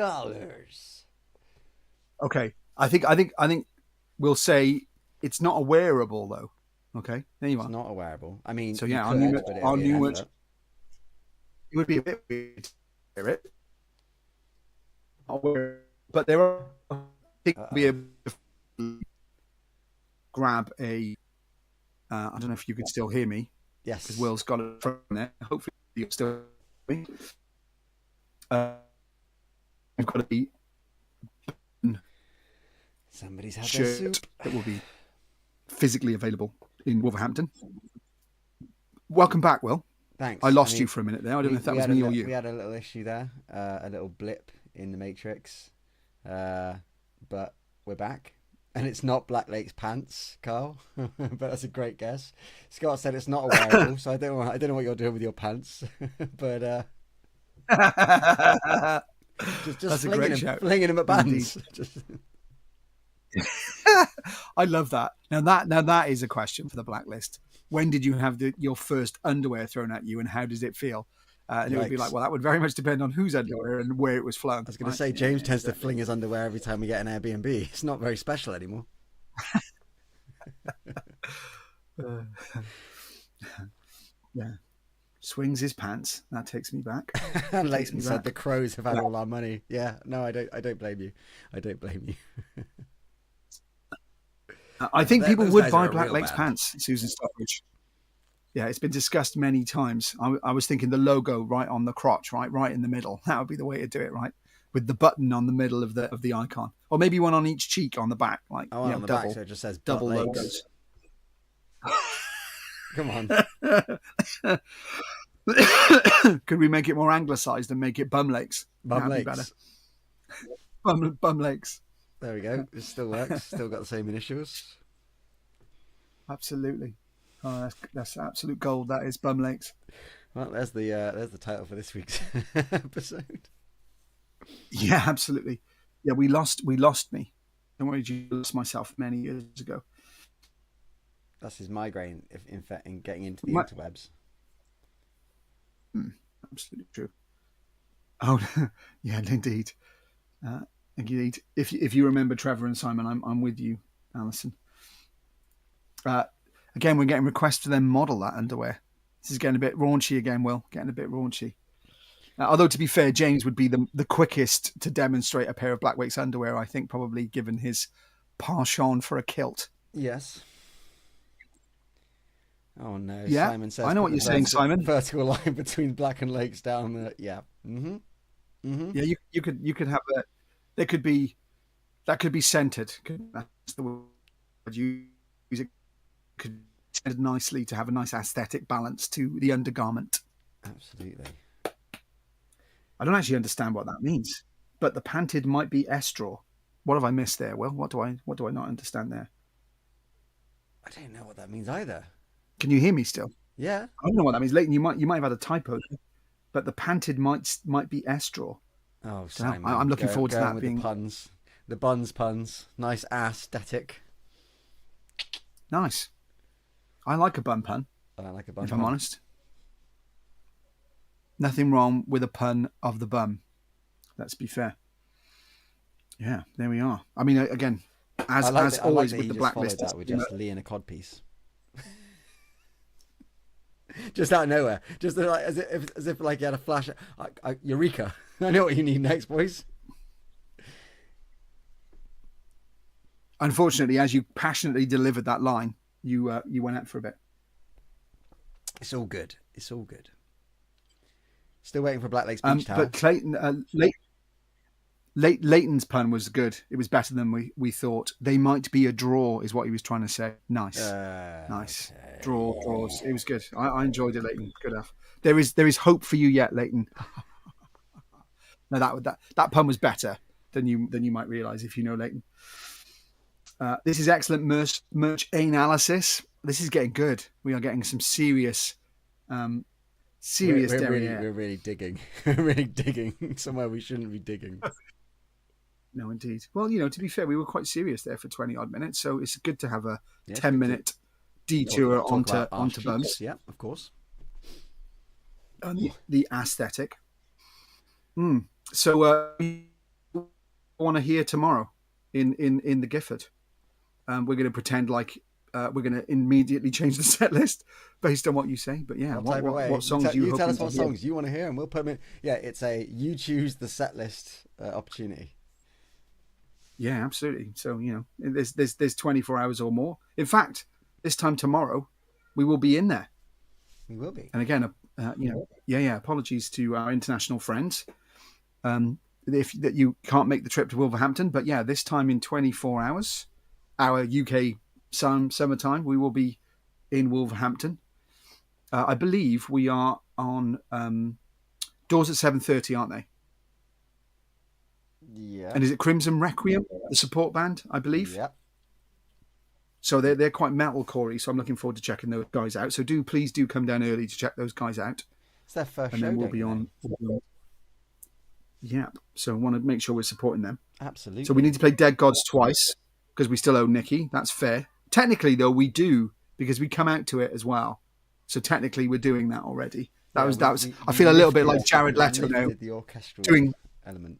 Speaker 2: Okay, I think we'll say it's not a wearable though. Okay, there you are.
Speaker 1: It's not a wearable. I mean,
Speaker 2: so yeah,
Speaker 1: our new merch.
Speaker 2: It would be a bit weird to wear it. But there are. I think we'll be able to grab a. I don't know if you can still hear me.
Speaker 1: Yes.
Speaker 2: Because Will's got it from there. Hopefully you'll still hear me. We've got a
Speaker 1: somebody's had their soup
Speaker 2: that will be physically available in Wolverhampton. Welcome back, Will.
Speaker 1: Thanks.
Speaker 2: I lost you for a minute there. I don't know if that was me or you.
Speaker 1: We had a little issue there, a little blip in the Matrix, but we're back. And it's not Black Lake's pants, Carl, but that's a great guess. Scott said it's not a wearable, so I don't know what you're doing with your pants, but Just
Speaker 2: That's a great shout.
Speaker 1: flinging him at bands. Just...
Speaker 2: I love that. Now that is a question for the Blacklist. When did you have your first underwear thrown at you, and how does it feel? And it would be like, well, that would very much depend on whose underwear and where it was flung.
Speaker 1: I was going to say, James tends to fling his underwear every time we get an Airbnb. It's not very special anymore.
Speaker 2: Yeah. Swings his pants. That takes me back.
Speaker 1: And Leighton said the Crows have had all our money. Yeah, no, I don't blame you. I don't blame you.
Speaker 2: I think people would buy Black Lakes pants, Susan Stockbridge. Yeah, it's been discussed many times. I was thinking the logo right on the crotch, right in the middle. That would be the way to do it, right? With the button on the middle of the icon, or maybe one on each cheek on the back, like
Speaker 1: on the
Speaker 2: double,
Speaker 1: back, so it just says
Speaker 2: double
Speaker 1: logos. Come on.
Speaker 2: Could we make it more anglicised and make it Bum Lakes?
Speaker 1: Bum
Speaker 2: That'd
Speaker 1: Lakes.
Speaker 2: Be better. Bum Lakes.
Speaker 1: There we go. It still works. Still got the same initials.
Speaker 2: Absolutely. Oh, that's absolute gold. That is Bum Lakes.
Speaker 1: Well, there's the title for this week's episode.
Speaker 2: Yeah, absolutely. Yeah, we lost me. Don't worry, you lost myself many years ago.
Speaker 1: That's his migraine, in getting into the interwebs.
Speaker 2: Absolutely true. Oh, yeah, indeed. Indeed. If you remember Trevor and Simon, I'm with you, Alison. Again, we're getting requests for them model that underwear. This is getting a bit raunchy again, Will. Getting a bit raunchy. Although, to be fair, James would be the quickest to demonstrate a pair of Black Wakes underwear, I think, probably given his penchant for a kilt.
Speaker 1: Yes. Oh, no.
Speaker 2: Yeah,
Speaker 1: Simon says,
Speaker 2: I know what you're saying, Simon.
Speaker 1: Vertical line between Black and Lakes down the... Yeah. Mm-hmm. Mm-hmm.
Speaker 2: Yeah, you could have a... That could be centered. That's the word you use. It could be centered nicely to have a nice aesthetic balance to the undergarment.
Speaker 1: Absolutely.
Speaker 2: I don't actually understand what that means, but the panted might be estraw. What have I missed there? Well, what do I not understand there?
Speaker 1: I don't know what that means either.
Speaker 2: Can you hear me still?
Speaker 1: Yeah.
Speaker 2: I don't know what that means. Leighton, you might have had a typo there, but the panted might be estraw.
Speaker 1: Oh, Simon.
Speaker 2: I'm looking forward to that being
Speaker 1: the puns. The puns. Nice aesthetic.
Speaker 2: Nice. I like a bun pun.
Speaker 1: I like a bun
Speaker 2: if
Speaker 1: pun.
Speaker 2: I'm honest. Nothing wrong with a pun of the bum. Let's be fair. Yeah, there we are. I mean, again, as always with the Blacklist,
Speaker 1: that with just Lee and a codpiece. Just out of nowhere, just like, as if like you had a flash. Eureka! I know what you need next, boys.
Speaker 2: Unfortunately, as you passionately delivered that line, you went out for a bit.
Speaker 1: It's all good. It's all good. Still waiting for Black Lakes Beach Towel.
Speaker 2: But Clayton, Leighton's pun was good. It was better than we thought. They might be a draw, is what he was trying to say. Nice, nice. Okay. Draws. It was good. I enjoyed it, Leighton. Good enough. There is hope for you yet, Leighton. No, that pun was better than you might realise if you know Leighton. This is excellent merch analysis. This is getting good. We are getting some serious.
Speaker 1: We're really digging. We're really digging somewhere we shouldn't be digging.
Speaker 2: No, indeed. Well, to be fair, we were quite serious there for 20 odd minutes, so it's good to have a 10-minute detour onto bums.
Speaker 1: Yeah, of course.
Speaker 2: And the aesthetic. So we want to hear tomorrow in the Gifford. We're going to pretend like we're going to immediately change the set list based on what you say. But yeah, what songs you
Speaker 1: tell us what songs you want to hear, and we'll put them in. Yeah, it's a you choose the set list opportunity.
Speaker 2: Yeah, absolutely. So there's 24 hours or more. In fact, this time tomorrow, we will be in there.
Speaker 1: We will be.
Speaker 2: And again, apologies to our international friends if that you can't make the trip to Wolverhampton. But yeah, this time in 24 hours, our UK summertime, we will be in Wolverhampton. I believe we are on doors at 7:30, aren't they?
Speaker 1: Yeah.
Speaker 2: And is it Crimson Requiem, the support band, I believe?
Speaker 1: Yeah.
Speaker 2: So they're quite metalcore-y, so I'm looking forward to checking those guys out. So please do come down early to check those guys out.
Speaker 1: It's their first show.
Speaker 2: And then we'll be on. Yeah. So I want to make sure we're supporting them. So we
Speaker 1: Absolutely.
Speaker 2: need to play Dead Gods twice because we still owe Nikki. That's fair. Technically, though, we do because we come out to it as well. So technically, we're doing that already. That
Speaker 1: Yeah,
Speaker 2: was
Speaker 1: we,
Speaker 2: that was.
Speaker 1: we,
Speaker 2: I
Speaker 1: we
Speaker 2: feel a little bit like
Speaker 1: lifted
Speaker 2: Jared
Speaker 1: we
Speaker 2: Leto now
Speaker 1: lifted the orchestral
Speaker 2: doing.
Speaker 1: element.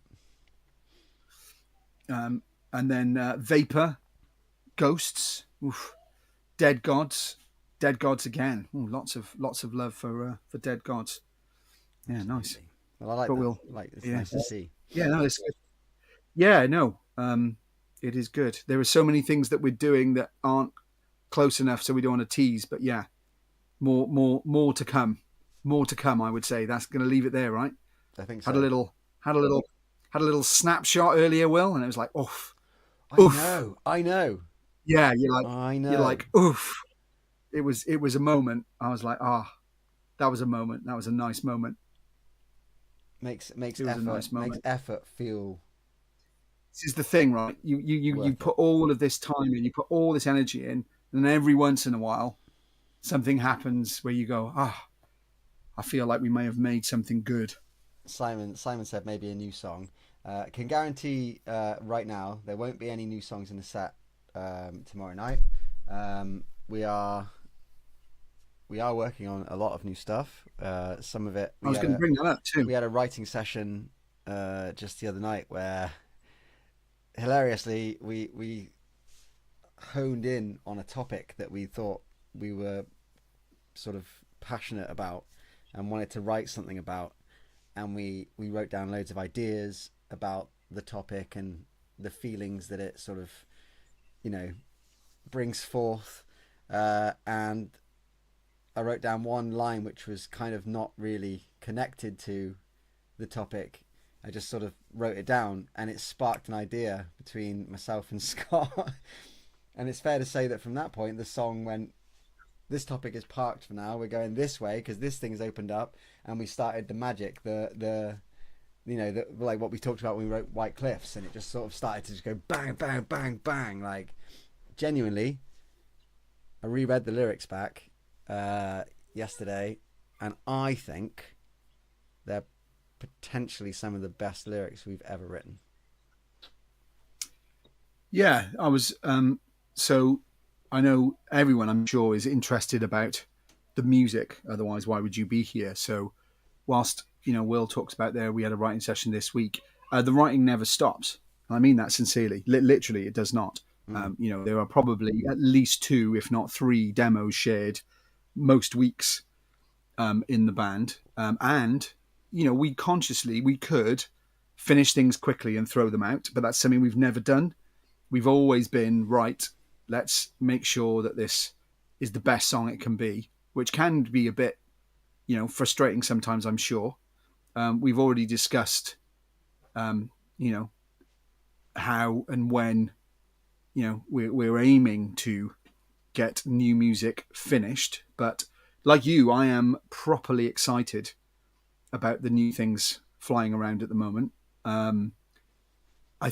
Speaker 2: Um, and then Vapor, Ghosts, oof, Dead Gods, Dead Gods again. Ooh, lots of love for Dead Gods. Yeah, nice.
Speaker 1: Absolutely. Well, I like
Speaker 2: But
Speaker 1: that.
Speaker 2: we'll
Speaker 1: Like, it's
Speaker 2: yeah
Speaker 1: nice to see.
Speaker 2: yeah no it's good. Yeah no it is good. There are so many things that we're doing that aren't close enough, so we don't want to tease. But yeah, more to come. More to come. I would say that's going to leave it there, right?
Speaker 1: I think
Speaker 2: Had a
Speaker 1: so.
Speaker 2: little had a little had a little snapshot earlier, Will, and it was like oof,
Speaker 1: I
Speaker 2: oof.
Speaker 1: know. I know.
Speaker 2: Yeah,
Speaker 1: I
Speaker 2: you're
Speaker 1: know.
Speaker 2: like oof. It was a moment. I was like that was a moment. That was a nice moment.
Speaker 1: Makes
Speaker 2: It was a
Speaker 1: effort
Speaker 2: nice
Speaker 1: makes
Speaker 2: moment.
Speaker 1: effort feel
Speaker 2: This is the thing, right? You
Speaker 1: worth it.
Speaker 2: put all of this time in, you put all this energy in, and then every once in a while something happens where you go, I feel like we may have made something good.
Speaker 1: Simon said maybe a new song. Can guarantee right now there won't be any new songs in the set tomorrow night. Um, we are we are working on a lot of new stuff. Some of it
Speaker 2: I was going to bring that up too.
Speaker 1: we had a writing session just the other night where hilariously we honed in on a topic that we thought we were sort of passionate about and wanted to write something about, and we wrote down loads of ideas about the topic and the feelings that it sort of you know brings forth, and I wrote down one line which was kind of not really connected to the topic. I just sort of wrote it down, and it sparked an idea between myself and Scott. And it's fair to say that from that point, the song went, "This topic is parked for now. We're going this way because this thing's opened up," and we started the magic, the like what we talked about when we wrote White Cliffs, and it just sort of started to just go bang, bang, bang, bang. Like genuinely, I reread the lyrics back yesterday, and I think they're potentially some of the best lyrics we've ever written.
Speaker 2: Yeah, I was. So I know everyone, I'm sure, is interested about the music. Otherwise, why would you be here? So, whilst Will talks about there, we had a writing session this week. The writing never stops. I mean that sincerely. Literally, it does not.
Speaker 1: Mm.
Speaker 2: There are probably at least two, if not three, demos shared most weeks in the band, and we could finish things quickly and throw them out, but that's something we've never done. We've always been right. Let's make sure that this is the best song it can be, which can be a bit, frustrating sometimes. I'm sure. We've already discussed, um, you know, how and when, we're aiming to get new music finished. But like you, I am properly excited about the new things flying around at the moment. Um, I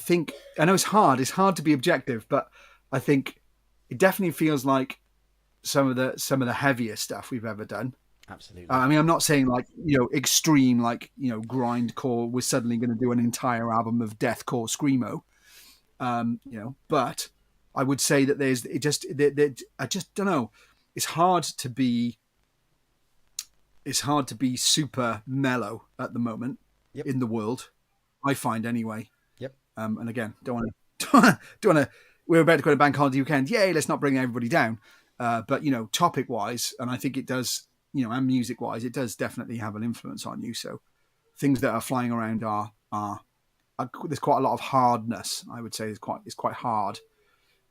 Speaker 2: know it's hard. It's hard to be objective, but I think it definitely feels like some of the heavier stuff we've ever done.
Speaker 1: Absolutely.
Speaker 2: I mean, I'm not saying like extreme, like grindcore. We're suddenly going to do an entire album of deathcore screamo, but I would say that there's it just that I just don't know. It's hard to be it's hard to be super mellow at the moment
Speaker 1: Yep.
Speaker 2: in the world. I find anyway.
Speaker 1: Yep.
Speaker 2: And again, don't want to don't want to. We're about to go to bank holiday weekend. Yay! Let's not bring everybody down. But topic wise, and I think it does. And music wise, it does definitely have an influence on you. So things that are flying around are there's quite a lot of hardness. I would say it's quite hard.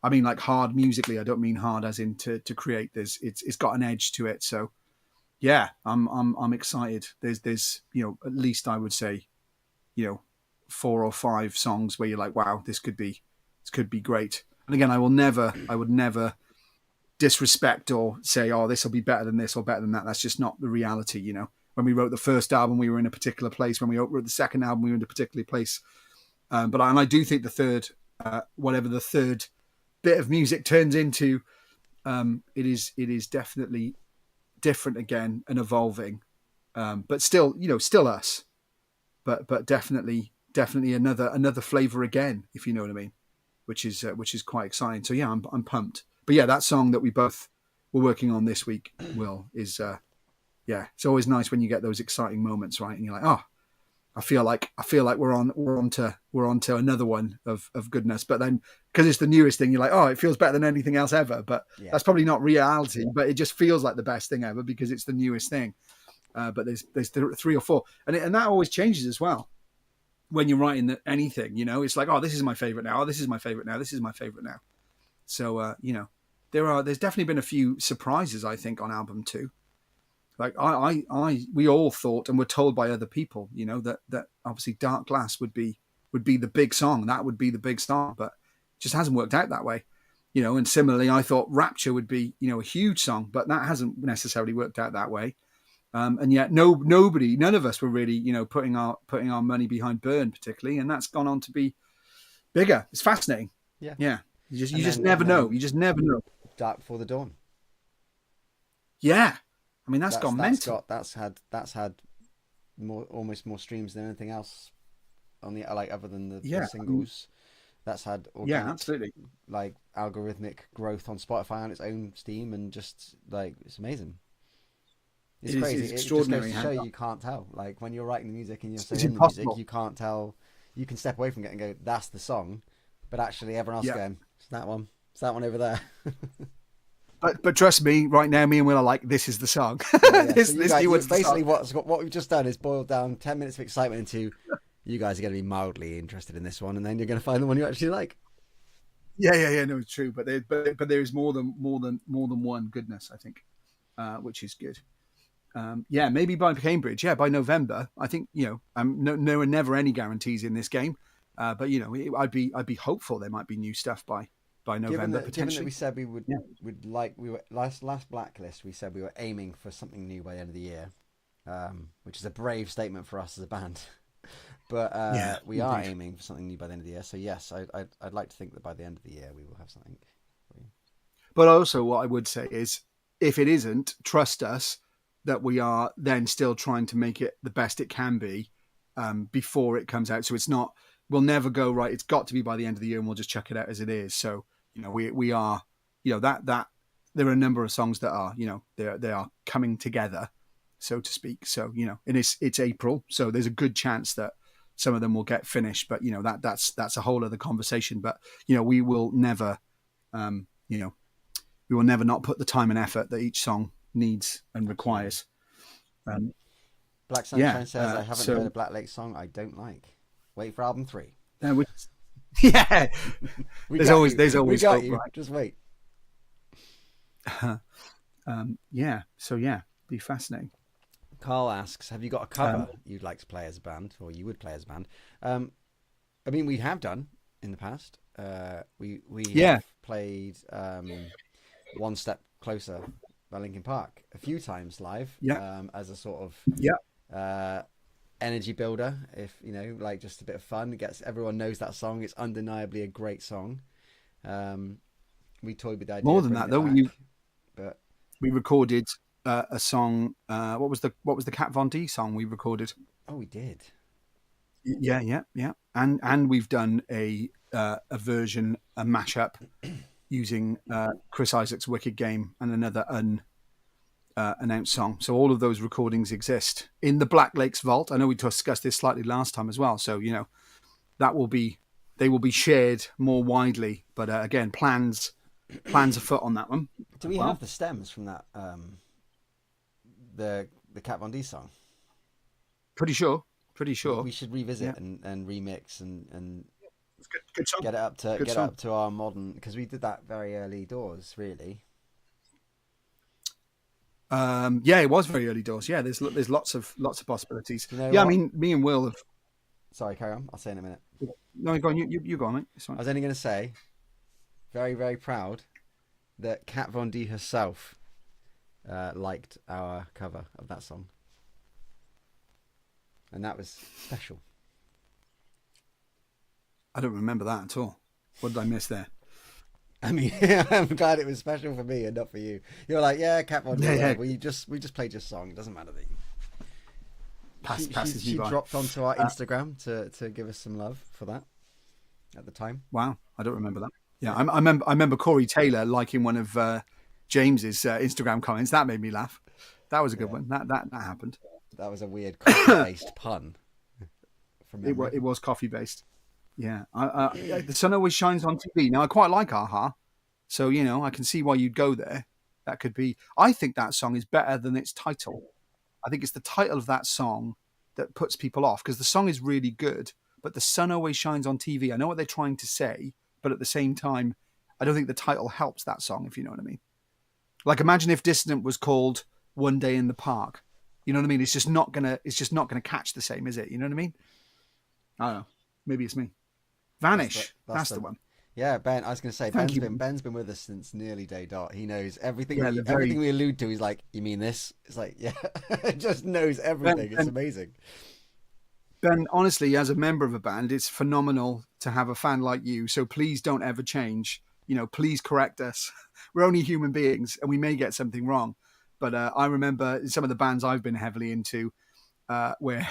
Speaker 2: I mean, like hard musically. I don't mean hard as in to create. It's got an edge to it. So yeah, I'm excited. There's at least I would say you know 4 or 5 songs where you're like, wow, this could be great. And again, I would never disrespect or say, oh, this will be better than this or better than that. That's just not the reality. When we wrote the first album, we were in a particular place. When we wrote the second album, we were in a particular place. And I do think the third, whatever the third bit of music turns into, it is definitely different again and evolving. But still us. but definitely another flavor again, if you know what I mean, which is quite exciting. So yeah, I'm pumped. But yeah, that song that we both were working on this week, Will, is yeah, it's always nice when you get those exciting moments, right? And you're like, oh, I feel like we're on to another one of goodness. But then because it's the newest thing, you're like, oh, it feels better than anything else ever. But that's probably not reality. But it just feels like the best thing ever because it's the newest thing. But there's 3 or 4, and that always changes as well. When you're writing anything, you know, it's like, oh, this is my favorite now. Oh, this is my favorite now. This is my favorite now. So you know, there's definitely been a few surprises, I think, on album 2. Like we all thought and were told by other people, you know, that obviously Dark Glass would be the big song. That would be the big song, but it just hasn't worked out that way, you know. And similarly, I thought Rapture would be, you know, a huge song, but that hasn't necessarily worked out that way. And yet none of us were really, you know, putting our money behind Burn particularly, and that's gone on to be bigger. It's fascinating. Yeah. You just never know. You just never know.
Speaker 1: Dark Before the Dawn.
Speaker 2: Yeah. I mean, that's gone mental.
Speaker 1: That's had almost more streams than anything else on the other than the singles. That's had organic,
Speaker 2: absolutely,
Speaker 1: like algorithmic growth on Spotify on its own steam, and just like it's amazing. It's crazy. It's extraordinary. It just goes to show you can't tell. Like when you're writing the music and you're saying the music, you can't tell. You can step away from it and go, "That's the song," but actually, everyone else going, "It's that one. It's that one over there."
Speaker 2: But trust me, right now, me and Will are like, this is the song.
Speaker 1: Basically, what we've just done is boiled down 10 minutes of excitement into you guys are going to be mildly interested in this one, and then you're going to find the one you actually like.
Speaker 2: Yeah. No, it's true, but there is more than one goodness, I think, which is good. Maybe by Cambridge, by November. I think, you know, there are never any guarantees in this game, but you know, I'd be hopeful there might be new stuff by November, potentially.
Speaker 1: Given that we said we would like, we were last Blacklist, we said we were aiming for something new by the end of the year, which is a brave statement for us as a band. But we are aiming for something new by the end of the year. So yes, I'd like to think that by the end of the year we will have something for you.
Speaker 2: But also what I would say is, if it isn't, trust us that we are then still trying to make it the best it can be before it comes out. So it's not, we'll never go, right, it's got to be by the end of the year and we'll just chuck it out as it is. So, you know, we are, you know, that there are a number of songs that are, you know, they are coming together, so to speak. So, you know, and it's April, so there's a good chance that some of them will get finished, but you know, that's a whole other conversation. But, you know, we will never, you know, we will never not put the time and effort that each song needs and requires.
Speaker 1: Black Sunshine says, I haven't heard a Black Lake song I don't like. Wait for album 3. There's always hope, right? Just wait.
Speaker 2: Be fascinating.
Speaker 1: Carl asks, have you got a cover you'd like to play as a band, or you would play as a band? I mean, we have done in the past. We have played One Step Closer by Linkin Park a few times live, as a sort of energy builder, if you know, like just a bit of fun. Everyone knows that song. It's undeniably a great song. We toyed with the idea.
Speaker 2: More than that, though, we recorded a song. What was the Kat Von D song we recorded?
Speaker 1: Oh, we did.
Speaker 2: Yeah. And we've done a version, a mashup, using Chris Isaac's Wicked Game and another announced song. So all of those recordings exist in the Black Lakes vault. I know we discussed this slightly last time as well. So, you know, they will be shared more widely. But again, plans afoot on that one.
Speaker 1: Do we have the stems from that? The Kat Von D song.
Speaker 2: Pretty sure.
Speaker 1: We should revisit and remix and
Speaker 2: good song.
Speaker 1: Get it up to our modern, because we did that very early doors, really.
Speaker 2: It was very early doors. Yeah, there's lots of possibilities.
Speaker 1: You know what?
Speaker 2: I mean, me and Will have.
Speaker 1: Sorry, carry on. I'll say in a minute.
Speaker 2: No, go on. You go on, mate.
Speaker 1: I was only going to say, very, very proud that Kat Von D herself liked our cover of that song, and that was special.
Speaker 2: I don't remember that at all. What did I miss there?
Speaker 1: I mean, I'm glad it was special for me and not for you. You're like, Kat Von D. Well, we just played your song. It doesn't matter that you.
Speaker 2: passes me
Speaker 1: she
Speaker 2: by.
Speaker 1: dropped onto our Instagram to give us some love for that at the time.
Speaker 2: Wow, I don't remember that. Yeah,
Speaker 1: Yeah.
Speaker 2: I remember Corey Taylor liking one of James's Instagram comments. That made me laugh. That was a good
Speaker 1: Yeah.
Speaker 2: one. That happened.
Speaker 1: That was a weird coffee-based pun from memory.
Speaker 2: It was coffee based. Yeah, the sun always shines on TV. Now I quite like Aha, so I can see why you'd go there. That could be. I think that song is better than its title. I think it's the title of that song that puts people off because the song is really good, but the sun always shines on TV. I know what they're trying to say, but at the same time, I don't think the title helps that song, if you know what I mean. Like imagine if Dissident was called One Day in the Park. You know what I mean? It's just not gonna catch the same, is it? You know what I mean? I don't know. Maybe it's me. Vanish. That's the one.
Speaker 1: Yeah, Ben. I was going to say
Speaker 2: Thank you.
Speaker 1: Ben's been with us since nearly day dot. He knows everything.
Speaker 2: Yeah,
Speaker 1: Everything we allude to. He's like, "You mean this?" It's like, yeah, just knows everything. It's amazing.
Speaker 2: Ben, honestly, as a member of a band, it's phenomenal to have a fan like you. So please don't ever change. Please correct us. We're only human beings, and we may get something wrong. But I remember some of the bands I've been heavily into, where.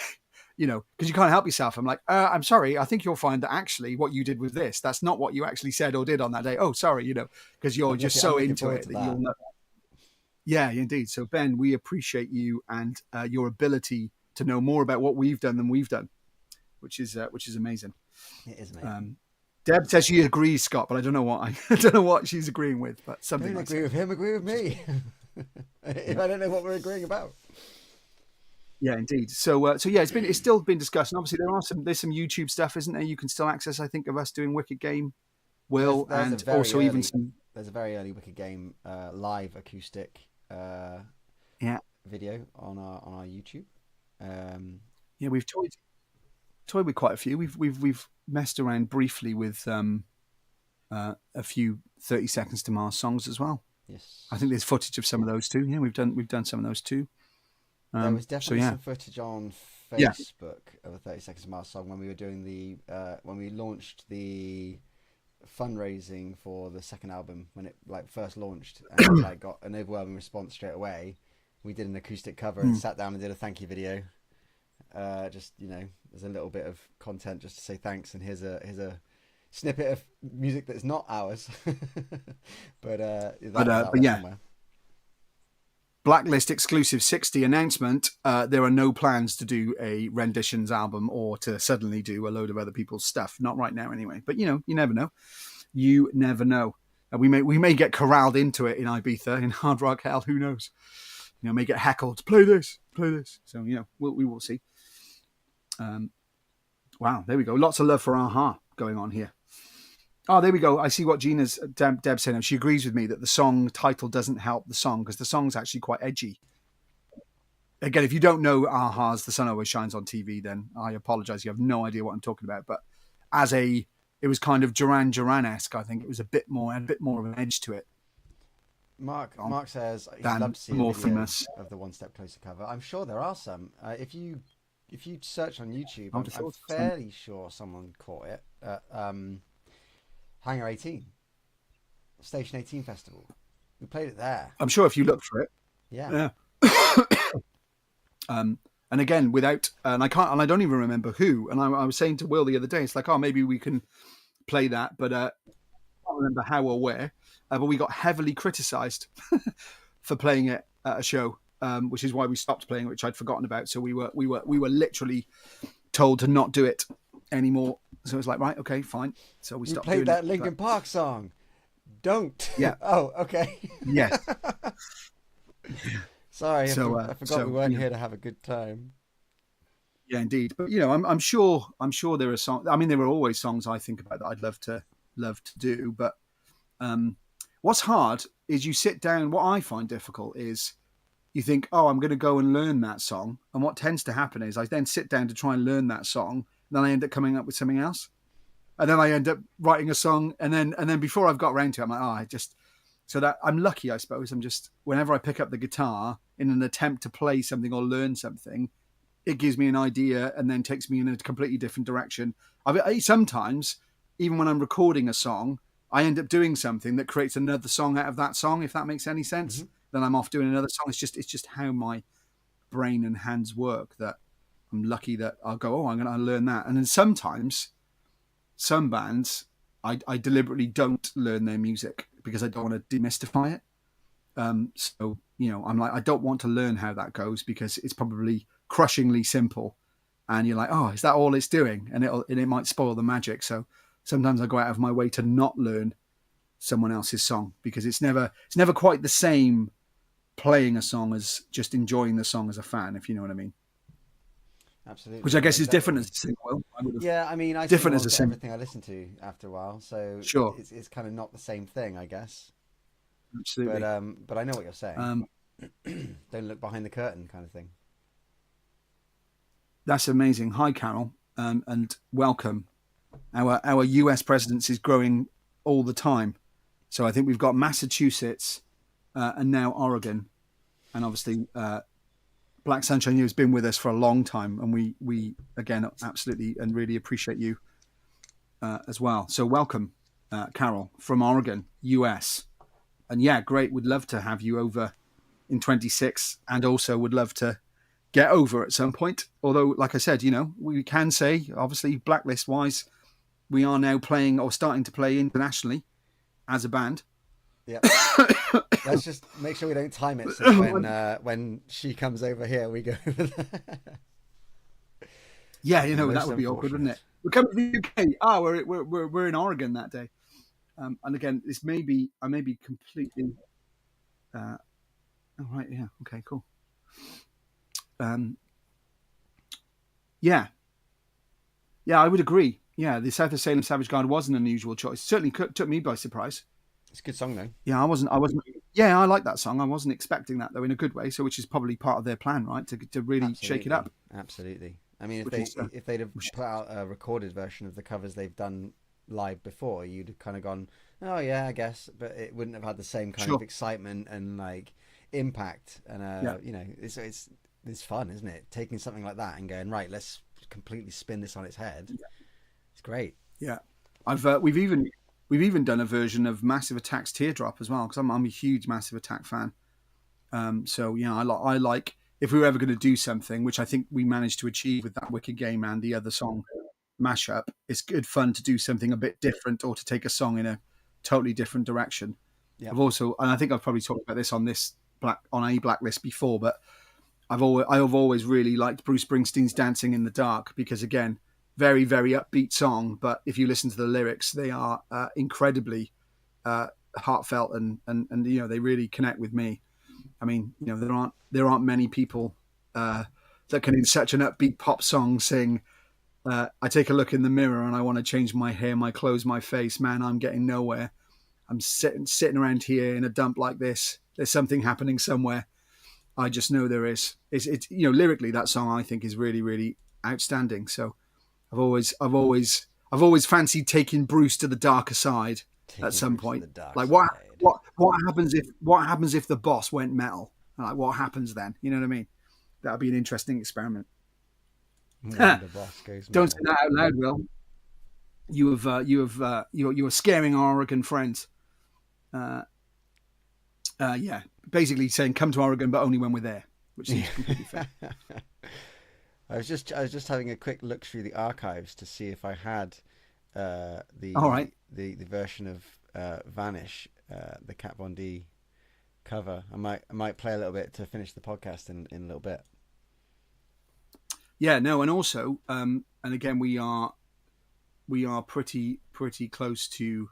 Speaker 2: Because you can't help yourself. I'm like, I'm sorry. I think you'll find that actually what you did was this. That's not what you actually said or did on that day. Oh, sorry, because you're just so into it that you'll know. Yeah, indeed. So, Ben, we appreciate you and your ability to know more about what we've done than we've done, which is amazing.
Speaker 1: It is amazing.
Speaker 2: Deb says she agrees, Scott, but I don't know what I don't know what she's agreeing with, but something.
Speaker 1: Don't agree with him. Agree with me. If I don't know what we're agreeing about.
Speaker 2: Yeah, indeed. So yeah, it's still been discussed. And obviously, there's some YouTube stuff, isn't there? You can still access. I think of us doing Wicked Game, and also even some.
Speaker 1: There's a very early Wicked Game live acoustic video on our YouTube.
Speaker 2: Yeah, we've toyed with quite a few. We've messed around briefly with a few 30 Seconds to Mars songs as well.
Speaker 1: Yes,
Speaker 2: I think there's footage of some of those too. Yeah, we've done some of those too.
Speaker 1: There was definitely some footage on Facebook of a 30 Seconds to Mars song when we were doing when we launched the fundraising for the second album when it first launched and got an overwhelming response straight away. We did an acoustic cover and sat down and did a thank you video. Just there's a little bit of content just to say thanks, and here's a snippet of music that's not ours, but yeah. Somewhere.
Speaker 2: Blacklist exclusive 60 announcement. There are no plans to do a renditions album or to suddenly do a load of other people's stuff. Not right now, anyway. But you never know. You never know. We may get corralled into it in Ibiza in Hard Rock Hell. Who knows? May get heckled. Play this. So we will see. Wow, there we go. Lots of love for Aha going on here. Oh, there we go. I see what Gina's Deb saying. She agrees with me that the song title doesn't help the song because the song's actually quite edgy. Again, if you don't know Aha's "The Sun Always Shines on TV," then I apologize. You have no idea what I'm talking about. But it was kind of Duran Duran-esque. I think it was a bit more of an edge to it.
Speaker 1: Mark says he'd love to see more famous of the One Step Closer cover. I'm sure there are some. If you search on YouTube, I'm fairly sure someone caught it. Hangar 18, Station 18 Festival. We played it there.
Speaker 2: I'm sure if you look for it.
Speaker 1: Yeah.
Speaker 2: And again, and I don't even remember who. And I was saying to Will the other day, it's like, oh, maybe we can play that, but I don't remember how or where. But we got heavily criticised for playing it at a show, which is why we stopped playing, which I'd forgotten about. So we were literally told to not do it anymore. So it's like, right, okay, fine. So we stopped doing it.
Speaker 1: You played that Linkin Park song. Don't.
Speaker 2: Yeah.
Speaker 1: Oh, okay.
Speaker 2: Yes.
Speaker 1: Sorry, I forgot we weren't here to have a good time.
Speaker 2: Yeah, indeed. But I'm sure there are songs. I mean, there are always songs I think about that I'd love to do. But what's hard is you sit down. What I find difficult is you think, oh, I'm going to go and learn that song, and what tends to happen is I then sit down to try and learn that song. Then I end up coming up with something else, and then I end up writing a song, and then before I've got around to it, I'm like, so that I'm lucky, I suppose. I'm just whenever I pick up the guitar in an attempt to play something or learn something, it gives me an idea and then takes me in a completely different direction. Sometimes, even when I'm recording a song, I end up doing something that creates another song out of that song. If that makes any sense, then I'm off doing another song. It's just how my brain and hands work that. I'm lucky that I'll go, oh, I'm going to learn that. And then sometimes some bands, I deliberately don't learn their music because I don't want to demystify it. So, I'm like, I don't want to learn how that goes because it's probably crushingly simple. And you're like, oh, is that all it's doing? And it might spoil the magic. So sometimes I go out of my way to not learn someone else's song because it's never quite the same playing a song as just enjoying the song as a fan, if you know what I mean.
Speaker 1: Absolutely.
Speaker 2: Which I guess is
Speaker 1: Exactly.
Speaker 2: different as a single. Well,
Speaker 1: Yeah, I mean, I sing
Speaker 2: different
Speaker 1: along
Speaker 2: as a
Speaker 1: to
Speaker 2: single.
Speaker 1: everything I listen to after a while, so
Speaker 2: Sure,
Speaker 1: it's kind of not the same thing, I guess.
Speaker 2: absolutely.
Speaker 1: But I know what you're saying.
Speaker 2: Um,
Speaker 1: Don't look behind the curtain, kind of thing.
Speaker 2: that's amazing. Hi, Carol, and welcome. Our US presence is growing all the time. So I think we've got Massachusetts and now Oregon, and obviously Black Sunshine has been with us for a long time, and we again absolutely and really appreciate you as well. So welcome, Carol from Oregon, US, and yeah, great. Would love to have you over in 26, and also would love to get over at some point. Although, like I said, we can say obviously Blacklist wise, we are now playing or starting to play internationally as a band.
Speaker 1: Yep. Let's just make sure we don't time it so when she comes over here, we go over there.
Speaker 2: Yeah, that
Speaker 1: Most
Speaker 2: would be awkward, wouldn't
Speaker 1: unfortunate.
Speaker 2: it? We're coming to the UK. Oh, we're in Oregon that day. And again, I may be completely. Oh right, yeah, okay, cool. Um, yeah, yeah, I would agree. Yeah, the South of Salem Savage Garden was an unusual choice. Certainly took me by surprise.
Speaker 1: It's a good song though.
Speaker 2: Yeah, I wasn't. Yeah, I like that song. I wasn't expecting that though, in a good way. So, which is probably part of their plan, right? To really shake it
Speaker 1: Absolutely,
Speaker 2: up.
Speaker 1: absolutely. I mean,
Speaker 2: Which is,
Speaker 1: if they'd have put out a recorded version of the covers they've done live before, you'd have kind of gone, oh yeah, I guess, but it wouldn't have had the same kind
Speaker 2: sure.
Speaker 1: of excitement and like impact. And
Speaker 2: Yeah,
Speaker 1: it's fun, isn't it? Taking something like that and going, right, let's completely spin this on its head. It's great.
Speaker 2: yeah. We've even done a version of Massive Attack's Teardrop as well because I'm a huge Massive Attack fan. So yeah, I like if we were ever going to do something, which I think we managed to achieve with that Wicked Game and the other song mashup. It's good fun to do something a bit different or to take a song in a totally different direction.
Speaker 1: Yep.
Speaker 2: I've also, and I think I've probably talked about this on a Blacklist before, but I have always really liked Bruce Springsteen's Dancing in the Dark because again, very very upbeat song, but if you listen to the lyrics, they are incredibly heartfelt and they really connect with me. I mean, there aren't many people that can in such an upbeat pop song sing. I take a look in the mirror and I want to change my hair, my clothes, my face. Man, I'm getting nowhere. I'm sitting around here in a dump like this. There's something happening somewhere. I just know there is. It's lyrically that song I think is really really outstanding. So I've always fancied taking Bruce to the darker side at
Speaker 1: Taking
Speaker 2: some
Speaker 1: Bruce to
Speaker 2: point.
Speaker 1: the dark
Speaker 2: Like
Speaker 1: side.
Speaker 2: what happens if the boss went metal? Like what happens then? You know what I mean? That would be an interesting experiment.
Speaker 1: When the boss goes
Speaker 2: Don't say
Speaker 1: metal.
Speaker 2: that out loud, Will. You are scaring our Oregon friends. Uh, yeah, basically saying come to Oregon, but only when we're there, which seems completely fair.
Speaker 1: I was just having a quick look through the archives to see if I had
Speaker 2: All right.
Speaker 1: the version of Vanish, the Kat Von D cover. I might play a little bit to finish the podcast in a little bit.
Speaker 2: Yeah, no, and also, and again, we are pretty close to.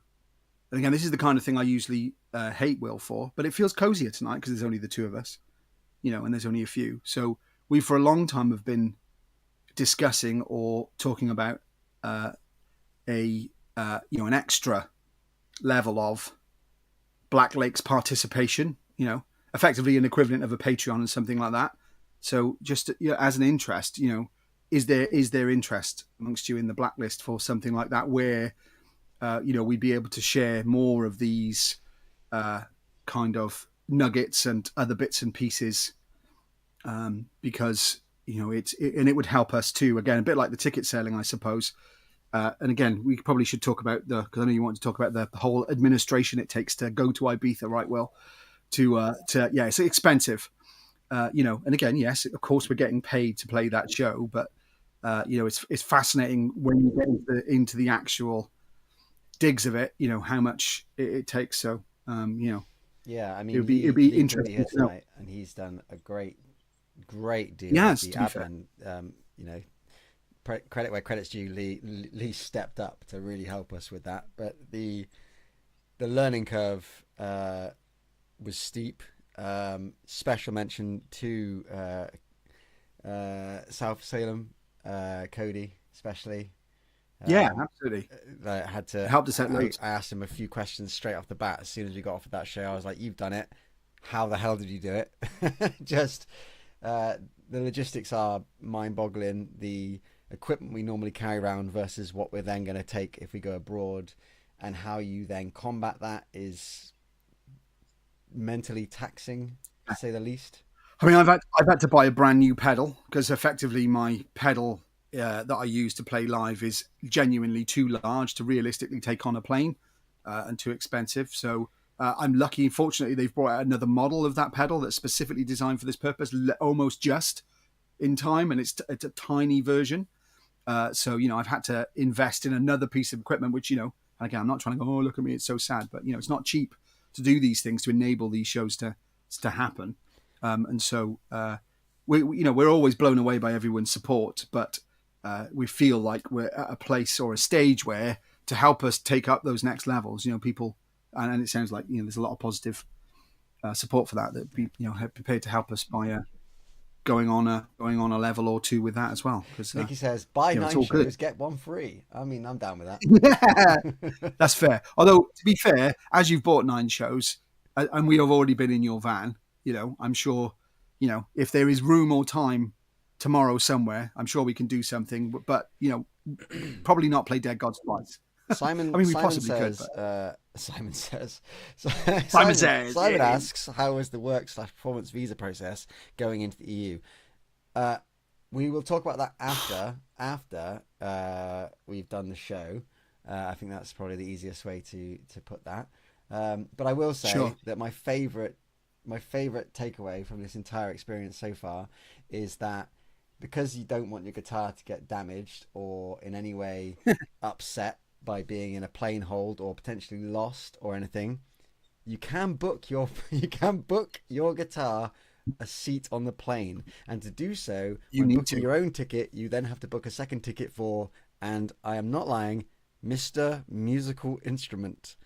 Speaker 2: And again, this is the kind of thing I usually hate Will for, but it feels cozier tonight because there's only the two of us, and there's only a few. So we, for a long time, have been discussing or talking about an extra level of Black Lake's participation. Effectively an equivalent of a Patreon and something like that. So just as an interest, is there interest amongst you in the Blacklist for something like that, where we'd be able to share more of these kind of nuggets and other bits and pieces, because it would help us too. Again, a bit like the ticket selling, I suppose. And again, we probably should talk about because I know you want to talk about the whole administration it takes to go to Ibiza, right? Well, it's expensive. and again, yes, of course, we're getting paid to play that show, but it's fascinating when you get into the actual digs of it. How much it takes. So
Speaker 1: Yeah, I
Speaker 2: it would
Speaker 1: mean,
Speaker 2: be
Speaker 1: Lee couldn't be
Speaker 2: interesting
Speaker 1: here
Speaker 2: to know.
Speaker 1: tonight, and he's done a great deal of
Speaker 2: Yes,
Speaker 1: the
Speaker 2: to be fair.
Speaker 1: admin. Credit where credit's due. Lee stepped up to really help us with that, but the learning curve was steep. Special mention to South Salem, Cody, especially.
Speaker 2: Yeah, absolutely.
Speaker 1: I had to.
Speaker 2: It helped us out
Speaker 1: I
Speaker 2: loads.
Speaker 1: asked him a few questions straight off the bat. As soon as we got off of that show, I was like, "You've done it. How the hell did you do it?" Just the logistics are mind-boggling. The equipment we normally carry around versus what we're then going to take if we go abroad, and how you then combat that is mentally taxing, to say the least.
Speaker 2: I mean, I've had to buy a brand new pedal because effectively my pedal that I use to play live is genuinely too large to realistically take on a plane, and too expensive. So I'm lucky. Fortunately, they've brought out another model of that pedal that's specifically designed for this purpose, almost just in time, and it's a tiny version. So I've had to invest in another piece of equipment, which again, I'm not trying to go, oh, look at me, it's so sad, but it's not cheap to do these things to enable these shows to happen. And so we're always blown away by everyone's support, but we feel like we're at a place or a stage where to help us take up those next levels, people, and it sounds like there's a lot of positive support for that be prepared to help us by going on a level or two with that as well. Because
Speaker 1: Nicky says, buy
Speaker 2: it's
Speaker 1: 9
Speaker 2: all
Speaker 1: shows,
Speaker 2: good.
Speaker 1: get 1 free. I mean, I'm down with that.
Speaker 2: Yeah, that's fair. Although to be fair, as you've bought 9 shows and we have already been in your van, I'm sure, if there is room or time tomorrow somewhere, I'm sure we can do something. But probably not play Dead Gods twice.
Speaker 1: Simon
Speaker 2: I mean, we
Speaker 1: Simon
Speaker 2: possibly
Speaker 1: says
Speaker 2: could. But...
Speaker 1: Simon says
Speaker 2: Simon says.
Speaker 1: Simon
Speaker 2: Yeah.
Speaker 1: asks, how was the work/performance visa process going into the EU? We will talk about that after we've done the show. I think that's probably the easiest way to put that. But I will say that my favorite takeaway from this entire experience so far is that because you don't want your guitar to get damaged or in any way upset by being in a plane hold or potentially lost or anything, you can book your guitar a seat on the plane, and to do so, when booking your own ticket, you then have to book a second ticket for, and I am not lying, Mr. Musical Instrument.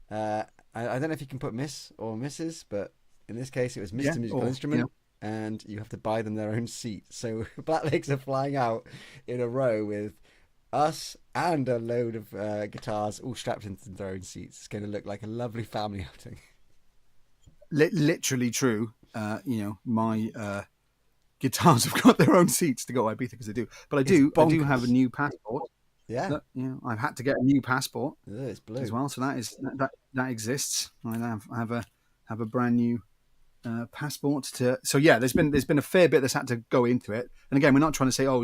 Speaker 1: I don't know if you can put Miss or Mrs., but in this case, it was Mr. Musical Instrument, and you have to buy them their own seat. So Blacklegs are flying out in a row with us and a load of guitars all strapped into their own seats. It's going to look like a lovely family outing.
Speaker 2: Literally true. My guitars have got their own seats to go to Ibiza because they do. But I do have a new passport.
Speaker 1: Yeah.
Speaker 2: That, I've had to get a new passport
Speaker 1: it's blue
Speaker 2: as well. So that exists. I have a brand new passport to. So yeah, there's been a fair bit that's had to go into it. And again, we're not trying to say, oh,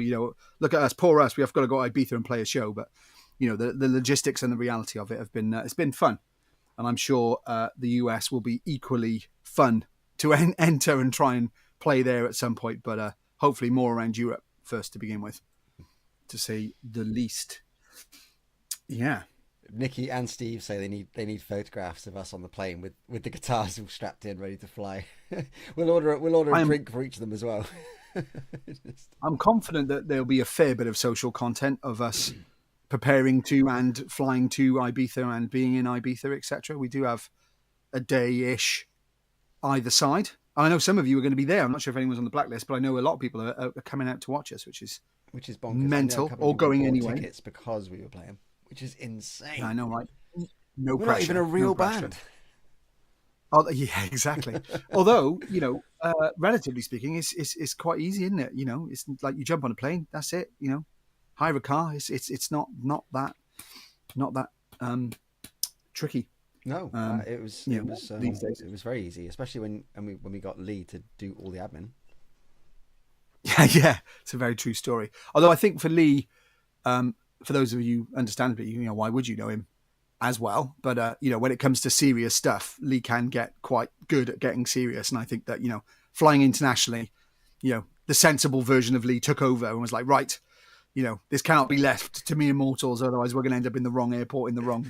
Speaker 2: look at us, poor us. We have got to go to Ibiza and play a show. But the logistics and the reality of it have been it's been fun. And I'm sure the US will be equally fun to enter and try and play there at some point. But hopefully more around Europe first to begin with, to say the least. Yeah.
Speaker 1: Nicky and Steve say they need photographs of us on the plane with the guitars all strapped in, ready to fly. we'll order a drink for each of them as well.
Speaker 2: I'm confident that there'll be a fair bit of social content of us preparing to and flying to Ibiza and being in Ibiza, etc. We do have a day-ish either side. I know some of you are going to be there. I'm not sure if anyone's on the blacklist, but I know a lot of people are coming out to watch us, which is
Speaker 1: bonkers.
Speaker 2: Mental, or going anyway.
Speaker 1: Tickets because we were playing, which is insane.
Speaker 2: Yeah, I know, right? No
Speaker 1: we're
Speaker 2: pressure.
Speaker 1: Not even a real band.
Speaker 2: Oh, yeah, exactly. Although, relatively speaking, it's quite easy, isn't it? It's like you jump on a plane, that's it. Hire a car. It's not that tricky.
Speaker 1: No, it was very easy, especially when we got Lee to do all the admin.
Speaker 2: Yeah, it's a very true story. Although I think for Lee, for those of you understandably, why would you know him as well? But when it comes to serious stuff, Lee can get quite good at getting serious, and I think that flying internationally, the sensible version of Lee took over and was like, right, this cannot be left to mere mortals, otherwise we're going to end up in the wrong airport, in the wrong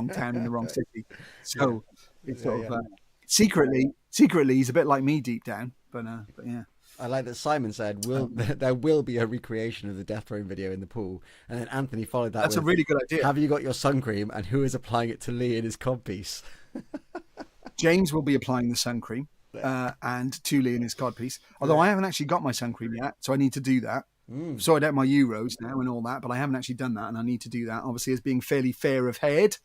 Speaker 2: town, in the wrong city. So it's sort of secretly, he's a bit like me deep down, but yeah.
Speaker 1: I like that Simon said, there will be a recreation of the death throne video in the pool. And then Anthony followed that
Speaker 2: That's
Speaker 1: with,
Speaker 2: a really good idea.
Speaker 1: have you got your sun cream? And who is applying it to Lee in his codpiece?
Speaker 2: James will be applying the sun cream and to Lee in his codpiece. Although I haven't actually got my sun cream yet, so I need to do that. Sorted out my Euros now and all that, but I haven't actually done that, and I need to do that. Obviously, as being fairly fair of head,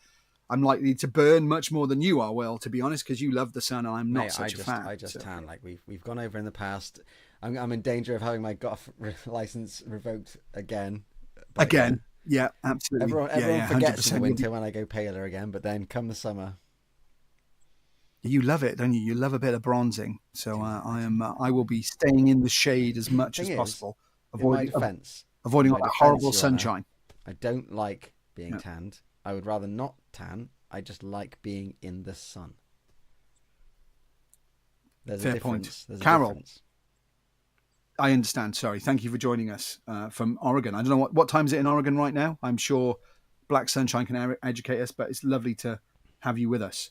Speaker 2: I'm likely to burn much more than you are, Will, to be honest, because you love the sun and I'm not such a fan.
Speaker 1: I just tan. Like we've gone over in the past. I'm in danger of having my goth license revoked again.
Speaker 2: Again, yeah, absolutely.
Speaker 1: Everyone forgets in the winter when I go paler again, but then come the summer.
Speaker 2: You love it, don't you? You love a bit of bronzing. So I will be staying in the shade as much as possible, avoiding all that horrible sunshine.
Speaker 1: I don't like being tanned. I would rather not tan. I just like being in the sun. There's
Speaker 2: Fair
Speaker 1: a difference.
Speaker 2: point. Carol, I understand. Sorry. Thank you for joining us from Oregon. I don't know what time is it in Oregon right now. I'm sure Black Sunshine can educate us, but it's lovely to have you with us.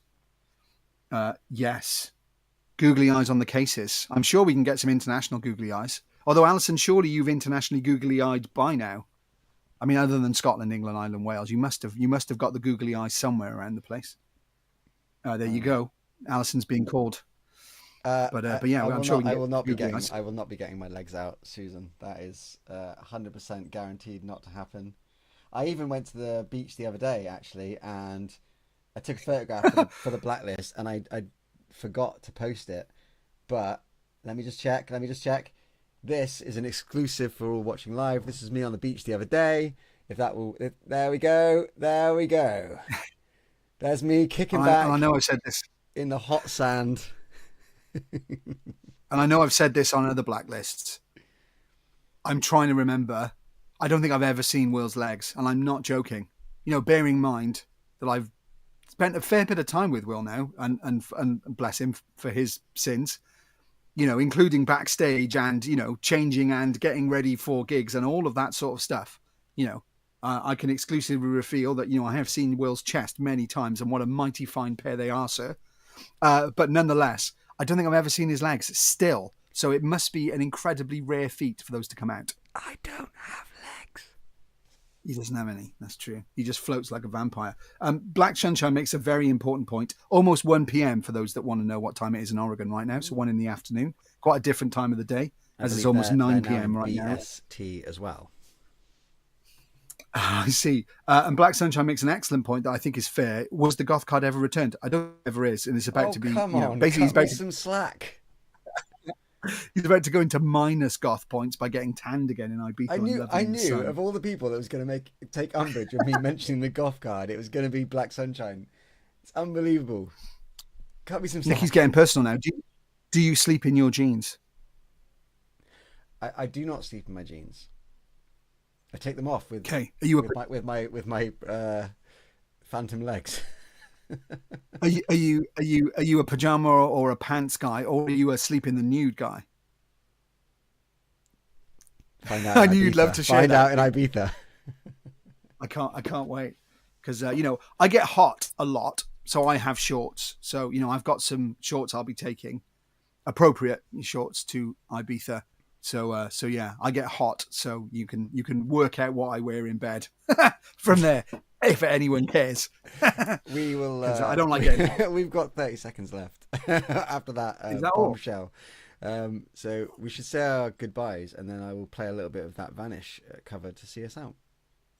Speaker 2: Yes. Googly eyes on the cases. I'm sure we can get some international googly eyes. Although, Alison, surely you've internationally googly eyed by now. I mean, other than Scotland, England, Ireland, Wales, you must have got the googly eyes somewhere around the place. There you go. Alison's being called. But yeah, I'm sure
Speaker 1: I will not be getting my legs out, Susan. That is 100% guaranteed not to happen. I even went to the beach the other day, actually, and I took a photograph for the Blacklist, and I forgot to post it. But let me just check. This is an exclusive for all watching live. This is me on the beach the other day. There we go. There's me kicking back.
Speaker 2: I know I've said this
Speaker 1: in the hot sand.
Speaker 2: And I know I've said this on other Blacklists. I'm trying to remember. I don't think I've ever seen Will's legs, and I'm not joking. Bearing in mind that I've spent a fair bit of time with Will now, and bless him for his sins. Including backstage and, changing and getting ready for gigs and all of that sort of stuff. I can exclusively reveal that, I have seen Will's chest many times, and what a mighty fine pair they are, sir. But nonetheless, I don't think I've ever seen his legs still. So it must be an incredibly rare feat for those to come out.
Speaker 1: I don't have legs.
Speaker 2: He doesn't have any. That's true. He just floats like a vampire. Black Sunshine makes a very important point. Almost 1 p.m. for those that want to know what time it is in Oregon right now. So 1 in the afternoon. Quite a different time of the day, as it's almost 9 p.m. right now.
Speaker 1: BST as well.
Speaker 2: I see. And Black Sunshine makes an excellent point that I think is fair. Was the goth card ever returned? I don't know if it ever is. And it's about to be...
Speaker 1: come on.
Speaker 2: Basically,
Speaker 1: he's about some slack.
Speaker 2: He's about to go into minus goth points by getting tanned again in Ibiza.
Speaker 1: I knew of all the people that was going to take umbrage with me mentioning the goth card, it was going to be Black Sunshine. It's unbelievable. Can't be some slack.
Speaker 2: Nicky's getting personal now. Do you sleep in your jeans?
Speaker 1: I do not sleep in my jeans. I take them off with my phantom legs.
Speaker 2: Are you a pajama or a pants guy, or are you a sleep in the nude guy?
Speaker 1: Find out.
Speaker 2: I knew you'd love to share
Speaker 1: Find
Speaker 2: that.
Speaker 1: out in Ibiza.
Speaker 2: I can't wait because I get hot a lot, so I have shorts. So I've got some shorts I'll be taking, appropriate shorts to Ibiza. So yeah, I get hot. So you can work out what I wear in bed from there, if anyone cares.
Speaker 1: We will.
Speaker 2: I don't like it.
Speaker 1: We've got 30 seconds left after that, bombshell. So we should say our goodbyes, and then I will play a little bit of that Vanish cover to see us out.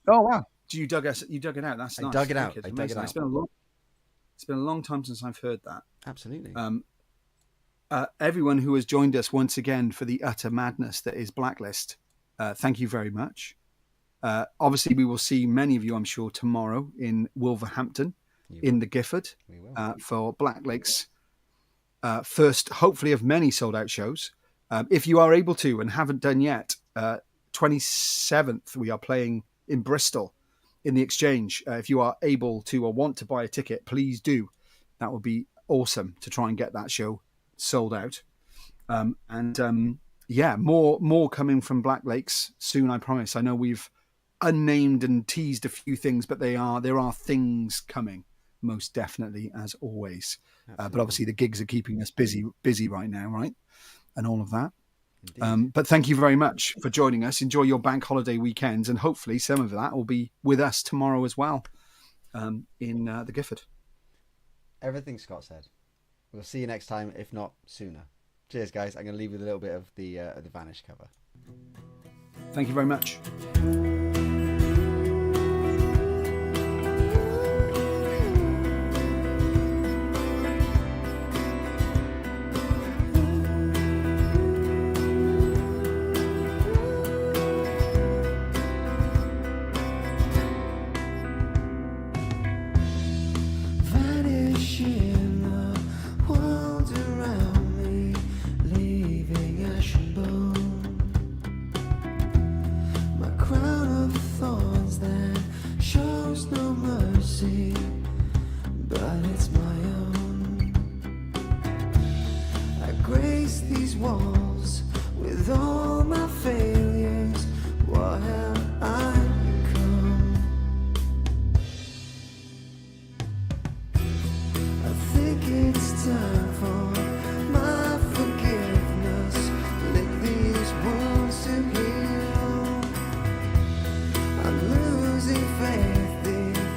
Speaker 2: Oh wow! You dug it out. That's nice.
Speaker 1: I dug it out.
Speaker 2: It's been a long time since I've heard that.
Speaker 1: Absolutely.
Speaker 2: Everyone who has joined us once again for the utter madness that is Blacklist, thank you very much. Obviously, we will see many of you, I'm sure, tomorrow in Wolverhampton, in the Gifford, for Black Lake's first, hopefully, of many sold-out shows. If you are able to and haven't done yet, 27th, we are playing in Bristol in the Exchange. If you are able to or want to buy a ticket, please do. That would be awesome to try and get that show sold out. Yeah, more coming from Black Lakes soon, I promise. I know we've unnamed and teased a few things, but there are things coming, most definitely, as always. But obviously the gigs are keeping us busy right now, right? And all of that. But thank you very much for joining us. Enjoy your bank holiday weekends, and hopefully some of that will be with us tomorrow as well, in the Gifford.
Speaker 1: Everything Scott said. We'll see you next time, if not sooner. Cheers, guys. I'm going to leave with a little bit of the Vanish cover.
Speaker 2: Thank you very much.
Speaker 3: These walls with all my failures, what have I become? I think it's time